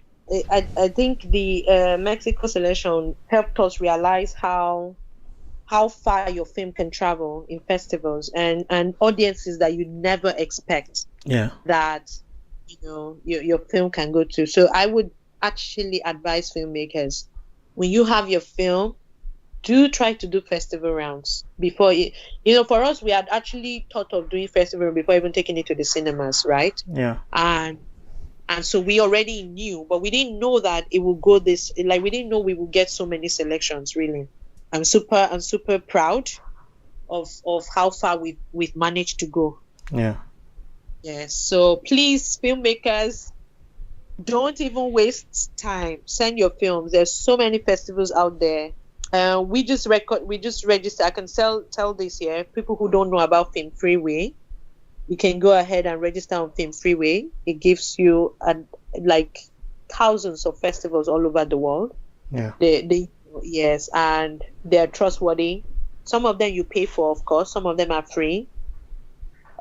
I think the Mexico selection helped us realize how far your film can travel in festivals and audiences that you never expect. Yeah. That your film can go to. So I would actually advise filmmakers, when you have your film, do try to do festival rounds before for us, we had actually thought of doing festival before even taking it to the cinemas, right? Yeah. And so we already knew, but we didn't know that it would go this, like, we didn't know we would get so many selections. Really, I'm super proud of how far we've managed to go. Yeah. Yes. So please, filmmakers, don't even waste time. Send your films. There's so many festivals out there. We just register. I can tell this here. People who don't know about Film Freeway, you can go ahead and register on Film Freeway. It gives you like thousands of festivals all over the world. Yeah. Yes, and they're trustworthy. Some of them you pay for, of course. Some of them are free.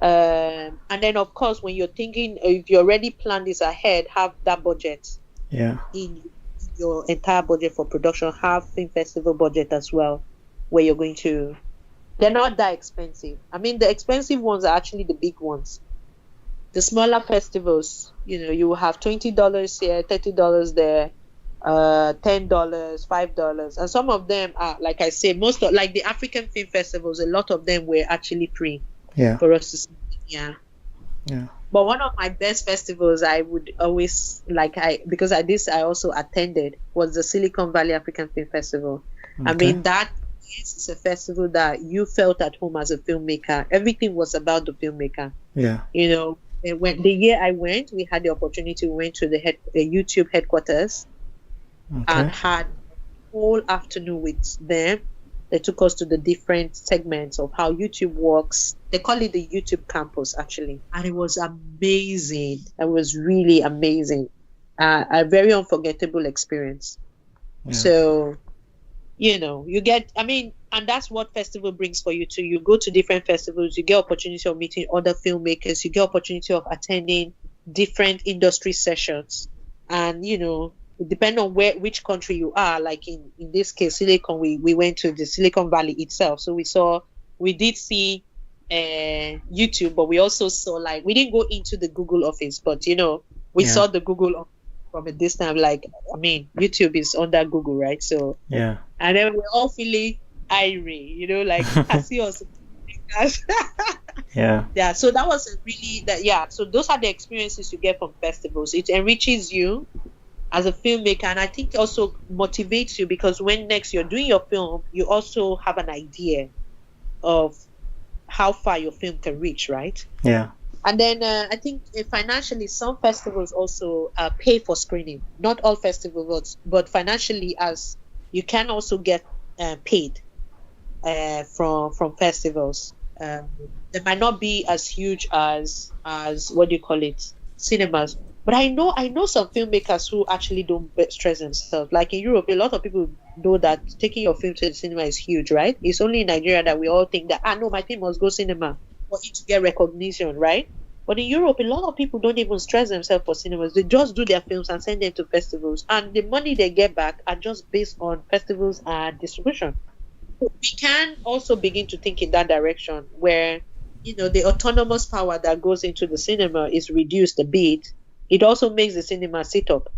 And then, of course, when you're thinking, if you already planned this ahead, have that budget. Yeah. In your entire budget for production, have film festival budget as well, where you're going to. They're not that expensive. I mean, the expensive ones are actually the big ones. The smaller festivals, you will have $20 here, $30 there, $10, $5, and some of them are, like I say, like the African film festivals, a lot of them were actually free. Yeah. For us to see. Yeah. Yeah. But one of my best festivals I would always because I also attended, was the Silicon Valley African Film Festival. Okay. I mean, that is a festival that you felt at home as a filmmaker. Everything was about the filmmaker. Yeah. When the year I went, we had the opportunity. We went to the YouTube headquarters. Okay. And had a whole afternoon with them. They took us to the different segments of how YouTube works. They call it the YouTube campus, actually. And it was amazing. It was really amazing. a very unforgettable experience. Yeah. So, you get, and that's what festival brings for you too. You go to different festivals, you get opportunity of meeting other filmmakers, you get opportunity of attending different industry sessions. And, depending on which country you are, like in this case, Silicon, we went to the Silicon Valley itself. So we did see YouTube, but we also saw, like, we didn't go into the Google office, but, we Yeah. saw the Google office from a distance. Like, YouTube is under Google, right? So, Yeah. and then we're all feeling irate, like, I see us. Yeah. Yeah, so that was so those are the experiences you get from festivals. It enriches you as a filmmaker, and I think also motivates you, because when next you're doing your film, you also have an idea of how far your film can reach, right? Yeah. And then I think financially, some festivals also pay for screening. Not all festivals, but financially, as you can also get paid from festivals. They might not be as huge as what do you call it, cinemas. But I know some filmmakers who actually don't stress themselves. Like in Europe, a lot of people know that taking your film to the cinema is huge, right? It's only in Nigeria that we all think that, no, my film must go cinema for it to get recognition, right? But in Europe, a lot of people don't even stress themselves for cinemas. They just do their films and send them to festivals. And the money they get back are just based on festivals and distribution. We can also begin to think in that direction where, the autonomous power that goes into the cinema is reduced a bit. It also makes the cinema sit up,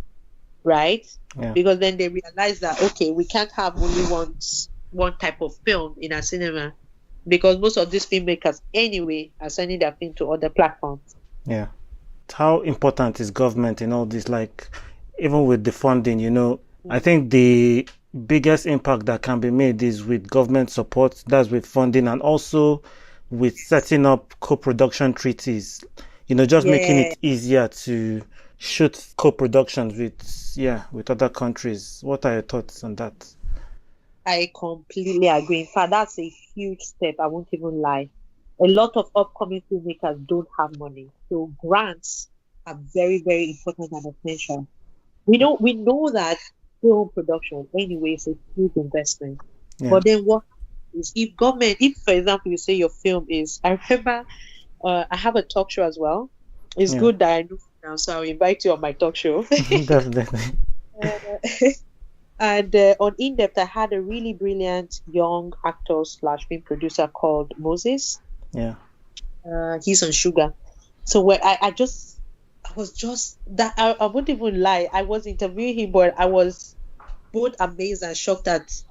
right? Yeah. Because then they realize that, okay, we can't have only one type of film in a cinema, because most of these filmmakers anyway are sending their film to other platforms. Yeah. How important is government in all this? Like, even with the funding, I think the biggest impact that can be made is with government support, that's with funding, and also with setting up co-production treaties, just making it easier to shoot co-productions with other countries. What are your thoughts on that? I completely agree. In fact, that's a huge step. I won't even lie. A lot of upcoming filmmakers don't have money. So grants are very, very important and essential. We know that film production anyway is a huge investment. Yeah. But then what is if for example, you say your film is, I remember I have a talk show as well. It's good that I know now, so I'll invite you on my talk show. Definitely. And on In Depth, I had a really brilliant young actor / film producer called Moses. Yeah. He's on Sugar. So where I was just that I won't even lie. I was interviewing him, but I was both amazed and shocked at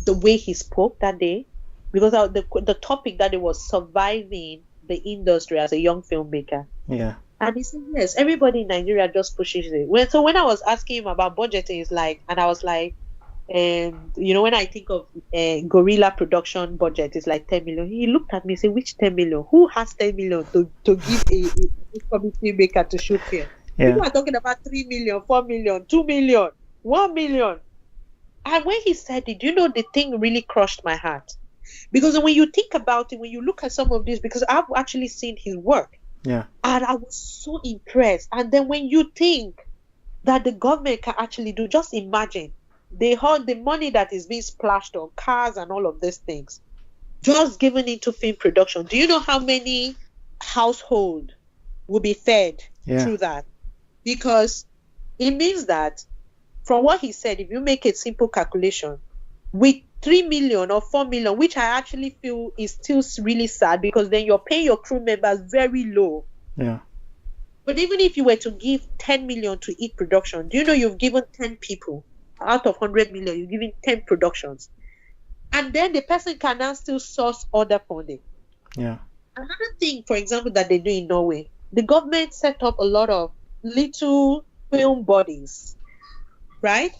the way he spoke that day, because the topic that it was surviving the industry as a young filmmaker. Yeah. And he said, yes, everybody in Nigeria just pushes it. So when I was asking him about budgeting, I was like, when I think of Gorilla production budget, it's like 10 million. He looked at me and said, which 10 million? Who has 10 million to give a committee maker to shoot here? Yeah. People are talking about 3 million, 4 million, 2 million, 1 million. And when he said it, the thing really crushed my heart. Because when you think about it, when you look at some of this, because I've actually seen his work. Yeah. And I was so impressed. And then when you think that the government can actually do, just imagine the money that is being splashed on cars and all of these things, just given into film production. Do you know how many households will be fed through that? Because it means that, from what he said, if you make a simple calculation, with 3 million or 4 million, which I actually feel is still really sad, because then you're paying your crew members very low. Yeah. But even if you were to give 10 million to each production, do you know you've given 10 people out of 100 million, you're giving 10 productions. And then the person can now still source other funding. Yeah. Another thing, for example, that they do in Norway, the government set up a lot of little film bodies, right?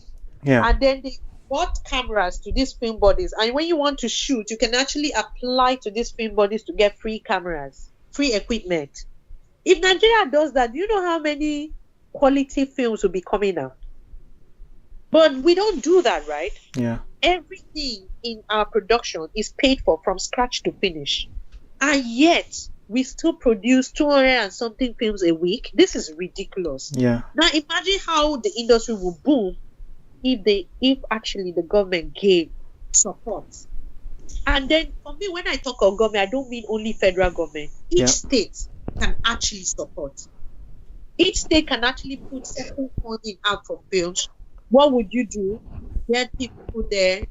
Yeah. And then they bought cameras to these film bodies. And when you want to shoot, you can actually apply to these film bodies to get free cameras, free equipment. If Nigeria does that, do you know how many quality films will be coming out? But we don't do that, right? Yeah. Everything in our production is paid for from scratch to finish. And yet, we still produce 200 and something films a week. This is ridiculous. Yeah. Now imagine how the industry will boom if actually the government gave support. And then for me, when I talk of government, I don't mean only federal government. Each state can actually support. Each state can actually put certain funding out for films. What would you do? Get people there.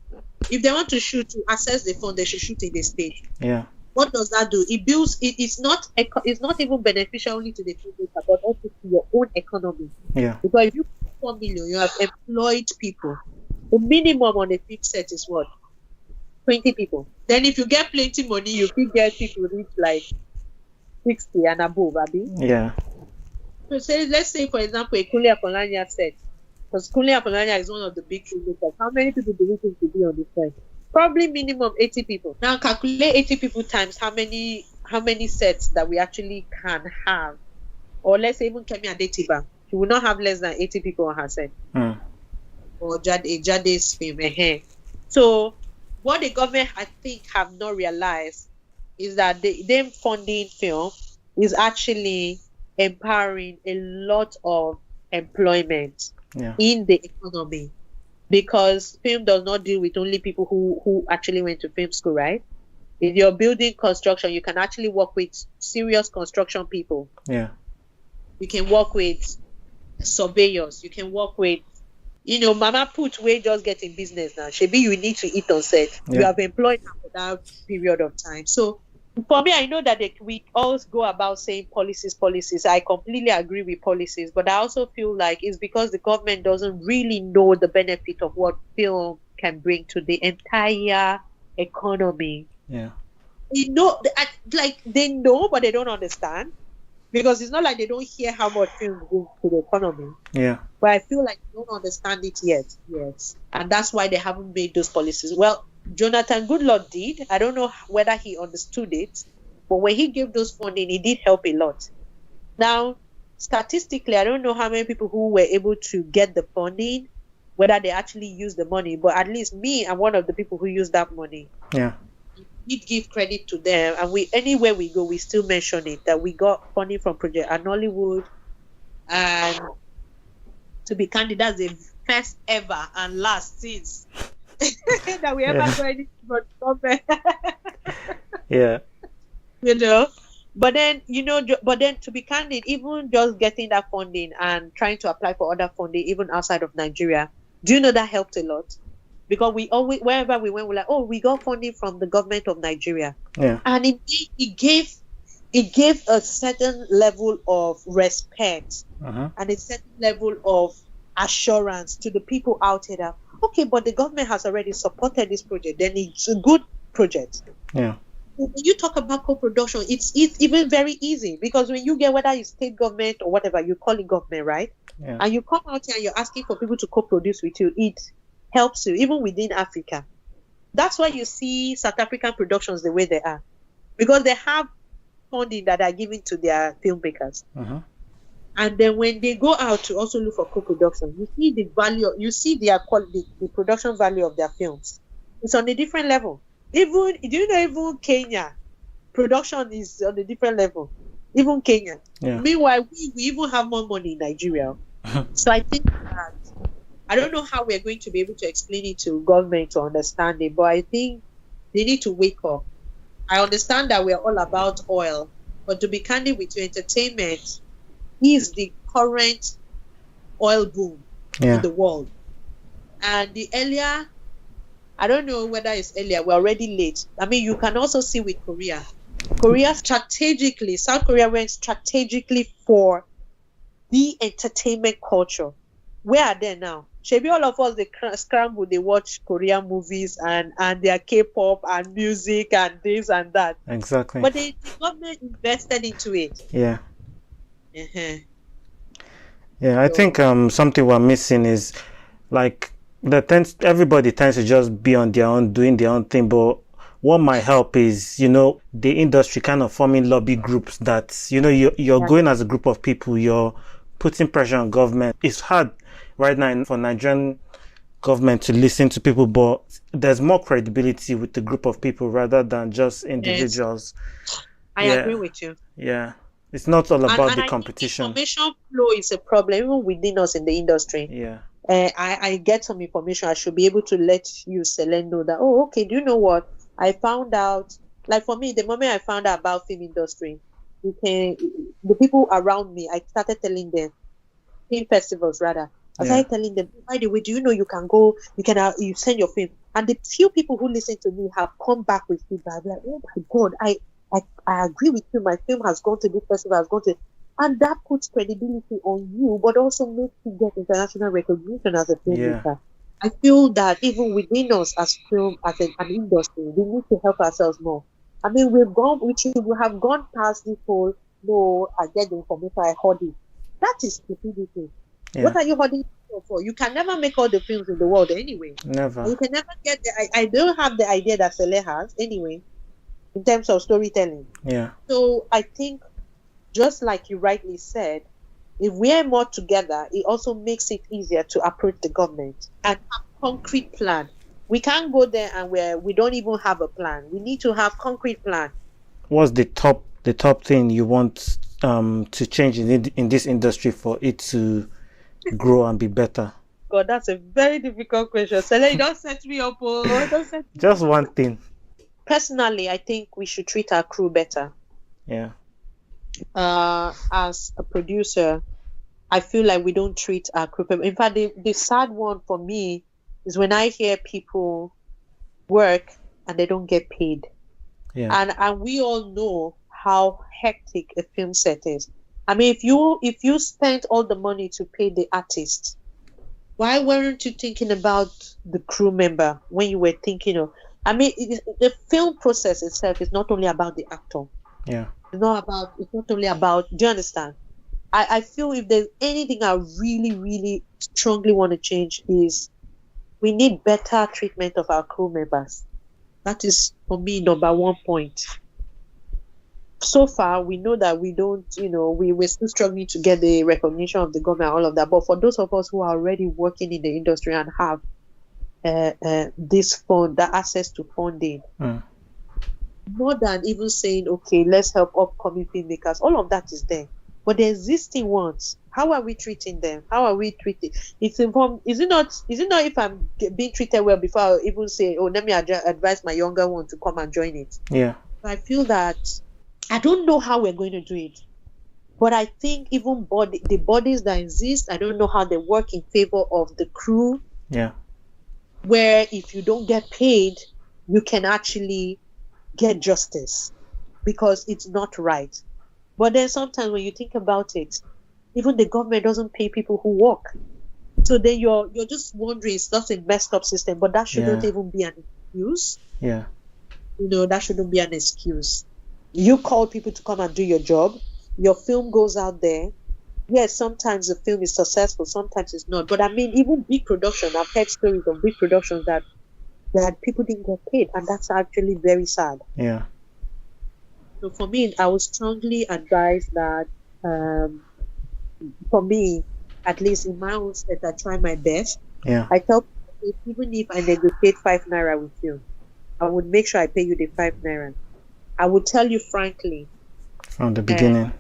If they want to shoot, to access the fund, they should shoot in the state. Yeah. What does that do? It builds. It's not even beneficial only to the filmmaker, but also to your own economy. Yeah. Because if you put 4 million, you have employed people. The minimum on a film set is what? 20 people. Then if you get plenty money, you can get people reach like 60 and above, Abi. Yeah. So let's say, for example, a Kunle Akolanya set. Because Kunle Akolanya is one of the big filmmakers. How many people do we think will be on the set? Probably minimum 80 people. Now calculate 80 people times how many sets that we actually can have. Or let's say even Kemi Adetiba. She will not have less than 80 people on her set. Or Jade's film. So what the government, I think, have not realized is that them funding film is actually empowering a lot of employment in the economy. Because film does not deal with only people who actually went to film school, right? If you're building construction, you can actually work with serious construction people. Yeah. You can work with surveyors. You can work with, Mama Put, we just get in business now. Shebi, you need to eat on set. You have employed her for that period of time. So for me, I know that we always go about saying policies. I completely agree with policies, but I also feel like it's because the government doesn't really know the benefit of what film can bring to the entire economy. Yeah. They know, but they don't understand. Because it's not like they don't hear how much film brings to the economy. Yeah. But I feel like they don't understand it yet. Yes. And that's why they haven't made those policies. Well, Jonathan Goodluck did. I don't know whether he understood it, but when he gave those funding, it did help a lot. Now, statistically, I don't know how many people who were able to get the funding, whether they actually used the money, but at least me, I'm one of the people who used that money. Yeah. We give credit to them, and anywhere we go, we still mention it, that we got funding from Project Nollywood, and to be candid, that's the first ever and last since that we ever got anything from government. Yeah. But then, to be candid, even just getting that funding and trying to apply for other funding, even outside of Nigeria, do you know that helped a lot? Because we always, wherever we went, we're like, oh, we got funding from the government of Nigeria. Yeah. And it gave a certain level of respect and a certain level of assurance to the people out here that, okay, but the government has already supported this project, then it's a good project. Yeah. When you talk about co-production, it's even very easy, because when you get, whether it's state government or whatever, you call it government, right? Yeah. And you come out here and you're asking for people to co-produce with you, it helps you, even within Africa. That's why you see South African productions the way they are, because they have funding that are given to their filmmakers. And then when they go out to also look for co-production, you see the value, you see their quality, the production value of their films. It's on a different level. Even Kenya, production is on a different level. Even Kenya. Yeah. Meanwhile, we even have more money in Nigeria. So I think that, I don't know how we're going to be able to explain it to government to understand it, but I think they need to wake up. I understand that we're all about oil, but to be candid with you, entertainment is the current oil boom in the world. And the earlier, I don't know whether it's earlier, we're already late. I mean, you can also see with Korea. South Korea went strategically for the entertainment culture. Where are they now? Maybe all of us, they scramble, they watch Korean movies and their K-pop and music and this and that. Exactly. But the government invested into it. Yeah. Yeah, I think something we're missing is, like, everybody tends to just be on their own, doing their own thing, but what might help is, the industry kind of forming lobby groups that, you're going as a group of people, you're putting pressure on government. It's hard right now for Nigerian government to listen to people, but there's more credibility with the group of people rather than just individuals. Yes. I agree Yeah, with you. yeah. It's not all about And the I think competition. information flow is a problem even within us in the industry. Yeah, I get some information, I should be able to let you, Selene, know that, oh, okay, do you know what? I found out, like for me, the moment I found out about film industry, the people around me, I started telling them, film festivals rather. I yeah, started telling them, by the way, do you know you can go, you send your film. And the few people who listen to me have come back with feedback. Like, oh my God, I agree with you. My film has gone to this festival, has gone to, and that puts credibility on you, but also makes you get international recognition as a yeah. filmmaker. I feel that even within us as film, as an industry, we need to help ourselves more. I mean, we should have gone past this whole, no, I get the information, I hoard it. That is stupidity. Yeah, What are you holding for? You can never make all the films in the world anyway. And never. you can never get I don't have the idea that Sele has anyway, in terms of storytelling. Yeah, So I think, just like you rightly said, if we are more together, it also makes it easier to approach the government and have concrete plan. We can't go there and we don't even have a plan. We need to have concrete plan. what's the top thing you want to change in this industry for it to grow and be better? God, that's a very difficult question. Sele, don't set me up. Oh, don't set me Just up. one thing. Personally, I think we should treat our crew better. Yeah, As a producer, I feel like we don't treat our crew. In fact, the sad one for me is when I hear people work and they don't get paid. yeah, And we all know how hectic a film set is. I mean, if you spent all the money to pay the artist, why weren't you thinking about the crew member when you were thinking of? I mean, the film process itself is not only about the actor. yeah, It's not only about. Do you understand? I feel if there's anything I really, really strongly want to change is we need better treatment of our crew members. That is, for me, number one point. So far, we know that we don't, we're still struggling to get the recognition of the government, all of that. But for those of us who are already working in the industry and have this fund, that access to funding, more than even saying, okay, let's help upcoming filmmakers, all of that is there. But the existing ones, how are we treating them? How are we treating? It's informed. Is it not if I'm being treated well before I even say, oh, let me advise my younger one to come and join it? yeah, I feel that I don't know how we're going to do it. But I think even the bodies that exist, I don't know how they work in favor of the crew, yeah, where if you don't get paid, you can actually get justice because it's not right. But then sometimes when you think about it, even the government doesn't pay people who work. So then you're just wondering, it's not a messed up system, but that shouldn't yeah, even be an excuse. yeah, That shouldn't be an excuse. You call people to come and do your job. Your film goes out there. Yes, sometimes the film is successful, sometimes it's not. But I mean, even big production, I've heard stories of big productions that people didn't get paid, and that's actually very sad. yeah, So for me, I would strongly advise that, for me, at least in my own state, I try my best. yeah, I tell people, even if I negotiate 5 naira with you, I would make sure I pay you the 5 naira. I would tell you frankly, from the beginning.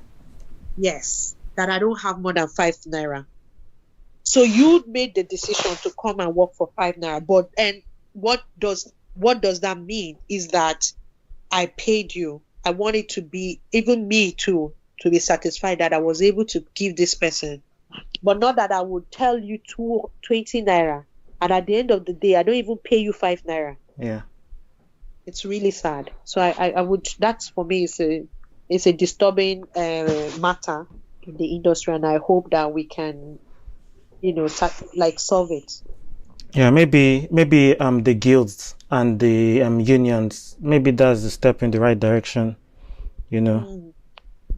yes, that I don't have more than 5 naira. So you made the decision to come and work for 5 naira. And what does that mean is that I paid you. I want it to be, even me too, to be satisfied that I was able to give this person. But not that I would tell you 20 naira. And at the end of the day, I don't even pay you 5 naira. Yeah, It's really sad. So I would, that's for me, it's a disturbing matter in the industry. And I hope that we can, solve it. yeah. Maybe the guilds and the unions. Maybe that's the step in the right direction.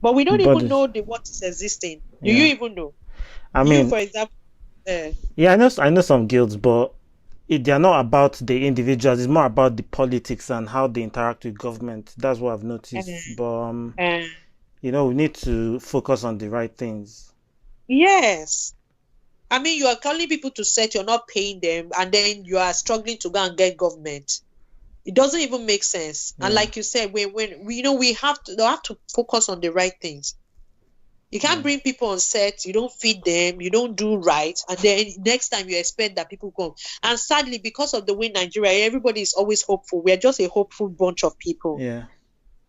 But we don't But even know what is existing. Do yeah, you even know? I You, mean, for example, yeah, I know some guilds, but they're not about the individuals. It's more about the politics and how they interact with government. That's what I've noticed. But uh, we need to focus on the right things. yes. I mean, you are calling people to set, you're not paying them, and then you are struggling to go and get government. It doesn't even make sense. And Yeah. like you said, when we have to focus on the right things. You can't bring people on set, you don't feed them, you don't do right, and then next time you expect that people come. And sadly, because of the way Nigeria, everybody is always hopeful. We're just a hopeful bunch of people. Yeah.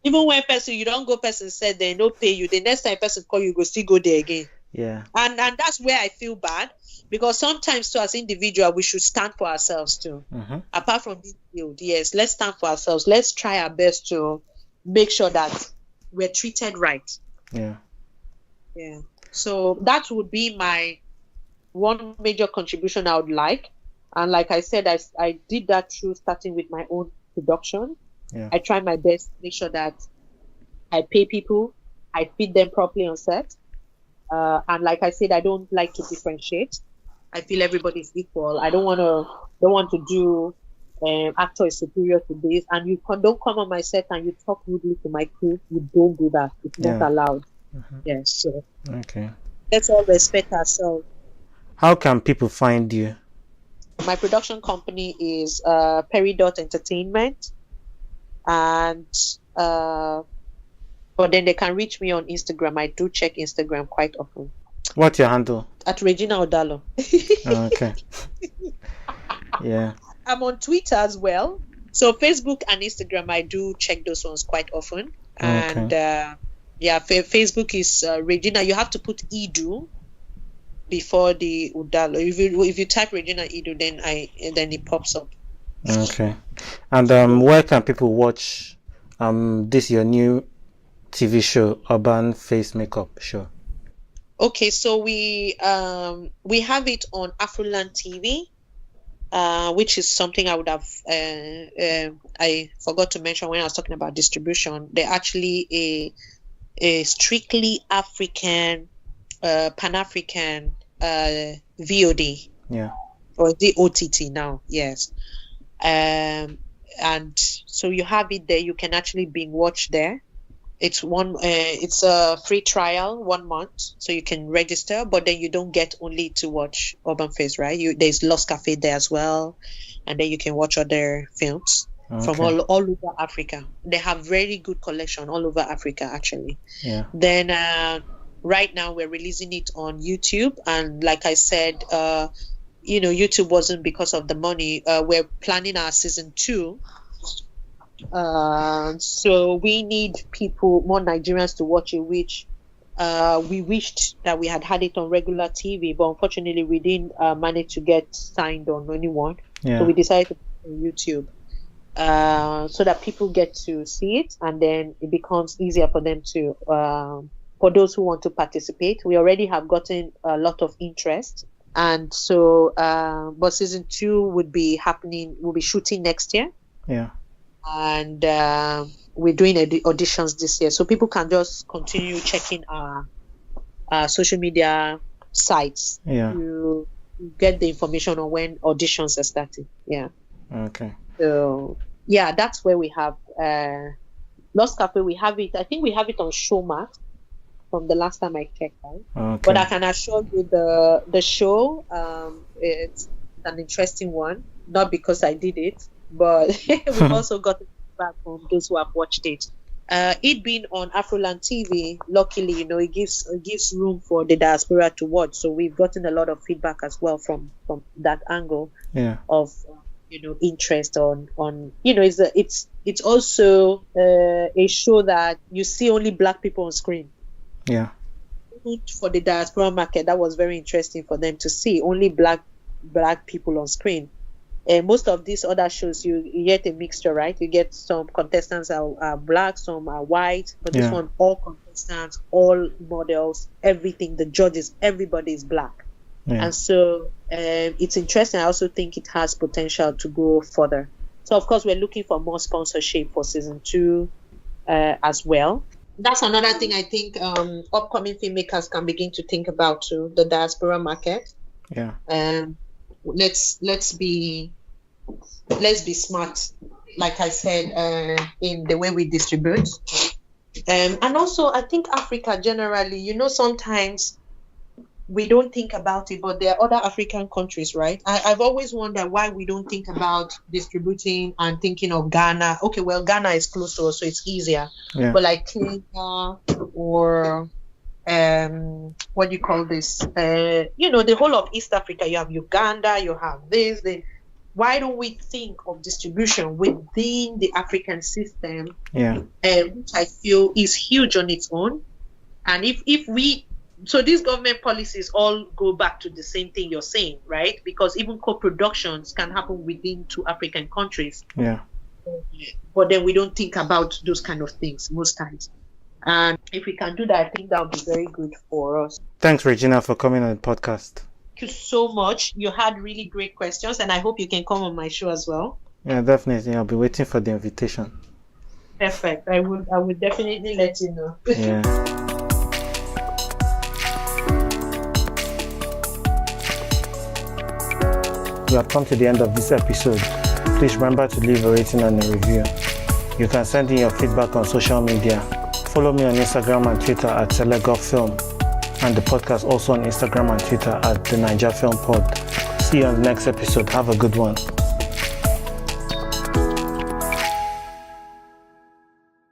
Even when you don't go person said they no pay you, the next time person call you, go still go there again. Yeah. And that's where I feel bad, because sometimes too, as individual, we should stand for ourselves too. Apart from this field, yes, let's stand for ourselves. Let's try our best to make sure that we're treated right. Yeah. Yeah. So that would be my one major contribution I would like. And like I said, I did that through starting with my own production. Yeah. I try my best to make sure that I pay people, I feed them properly on set. And like I said, I don't like to differentiate. I feel everybody's equal. I don't want to do actor is superior to this. And you don't come on my set and you talk rudely to my crew. You don't do that. It's not allowed. Yes. So Okay. let's all respect ourselves. How can people find you? My production company is Peridot Entertainment, and but then they can reach me on Instagram. I do check Instagram quite often. What's your handle? At Regina Udalor. Okay. Yeah. I'm on Twitter as well. So Facebook and Instagram, I do check those ones quite often. And Facebook is Regina. You have to put Edu before the Udalor. If you type Regina Edu, then it pops up. Okay. And where can people watch this your new TV show, Urban Face Makeup Show? Okay, so we have it on Afroland TV, which is something I would have I forgot to mention when I was talking about distribution. They're actually a strictly African, Pan-African VOD. Yeah. Or the OTT now, yes. And so you have it there. You can actually binge watch there. It's a free trial, 1 month, so you can register, but then you don't get only to watch Urban Face, right? There's Lost Cafe there as well, and then you can watch other films from all over Africa. They have very good collection all over Africa, actually. Yeah. Then right now we're releasing it on YouTube, and like I said, YouTube wasn't because of the money. We're planning our season 2. So we need more Nigerians to watch it, which we wished that we had it on regular TV, but unfortunately we didn't manage to get signed on anyone. Yeah. So we decided to put it on YouTube, so that people get to see it, and then it becomes easier for them to for those who want to participate. We already have gotten a lot of interest, and so but season 2 would be happening. We'll be shooting next year. Yeah. And we're doing auditions this year, so people can just continue checking our social media sites to get the information on when auditions are starting. Yeah. Okay. So yeah, that's where we have Lost Cafe. We have it. I think we have it on Showmax from the last time I checked, right? Okay. But I can assure you the show it's an interesting one. Not because I did it, but we've also gotten feedback from those who have watched it. It being on Afroland TV, luckily, it gives room for the diaspora to watch. So we've gotten a lot of feedback as well from that angle. Yeah. Of interest on it's also a show that you see only Black people on screen. Yeah. For the diaspora market, that was very interesting for them to see only black people on screen. Most of these other shows, you get a mixture, right? You get some contestants are black, some are white, but this one, all contestants, all models, everything, the judges, everybody is black. Yeah. And so it's interesting. I also think it has potential to go further. So of course, we're looking for more sponsorship for season 2 as well. That's another thing I think upcoming filmmakers can begin to think about too, the diaspora market. Yeah. Let's be smart, like I said, in the way we distribute. And also I think Africa generally, sometimes we don't think about it, but there are other African countries, right? I've always wondered why we don't think about distributing and thinking of Ghana. Okay, well, Ghana is close to us, so it's easier. Yeah. But like Kenya or what do you call this? The whole of East Africa, you have Uganda, you have this. Why don't we think of distribution within the African system? Yeah. Which I feel is huge on its own. And so these government policies all go back to the same thing you're saying, right? Because even co-productions can happen within two African countries. Yeah. But then we don't think about those kind of things most times. And if we can do that, I think that would be very good for us. Thanks, Regina, for coming on the podcast. Thank you so much. You had really great questions, and I hope you can come on my show as well. Yeah, definitely. I'll be waiting for the invitation. Perfect. I would definitely let you know. Yeah. We have come to the end of this episode. Please remember to leave a rating and a review. You can send in your feedback on social media. Follow me on Instagram and Twitter at @SelegofFilm, and the podcast also on Instagram and Twitter at the Naija Film Pod. See you on the next episode. Have a good one.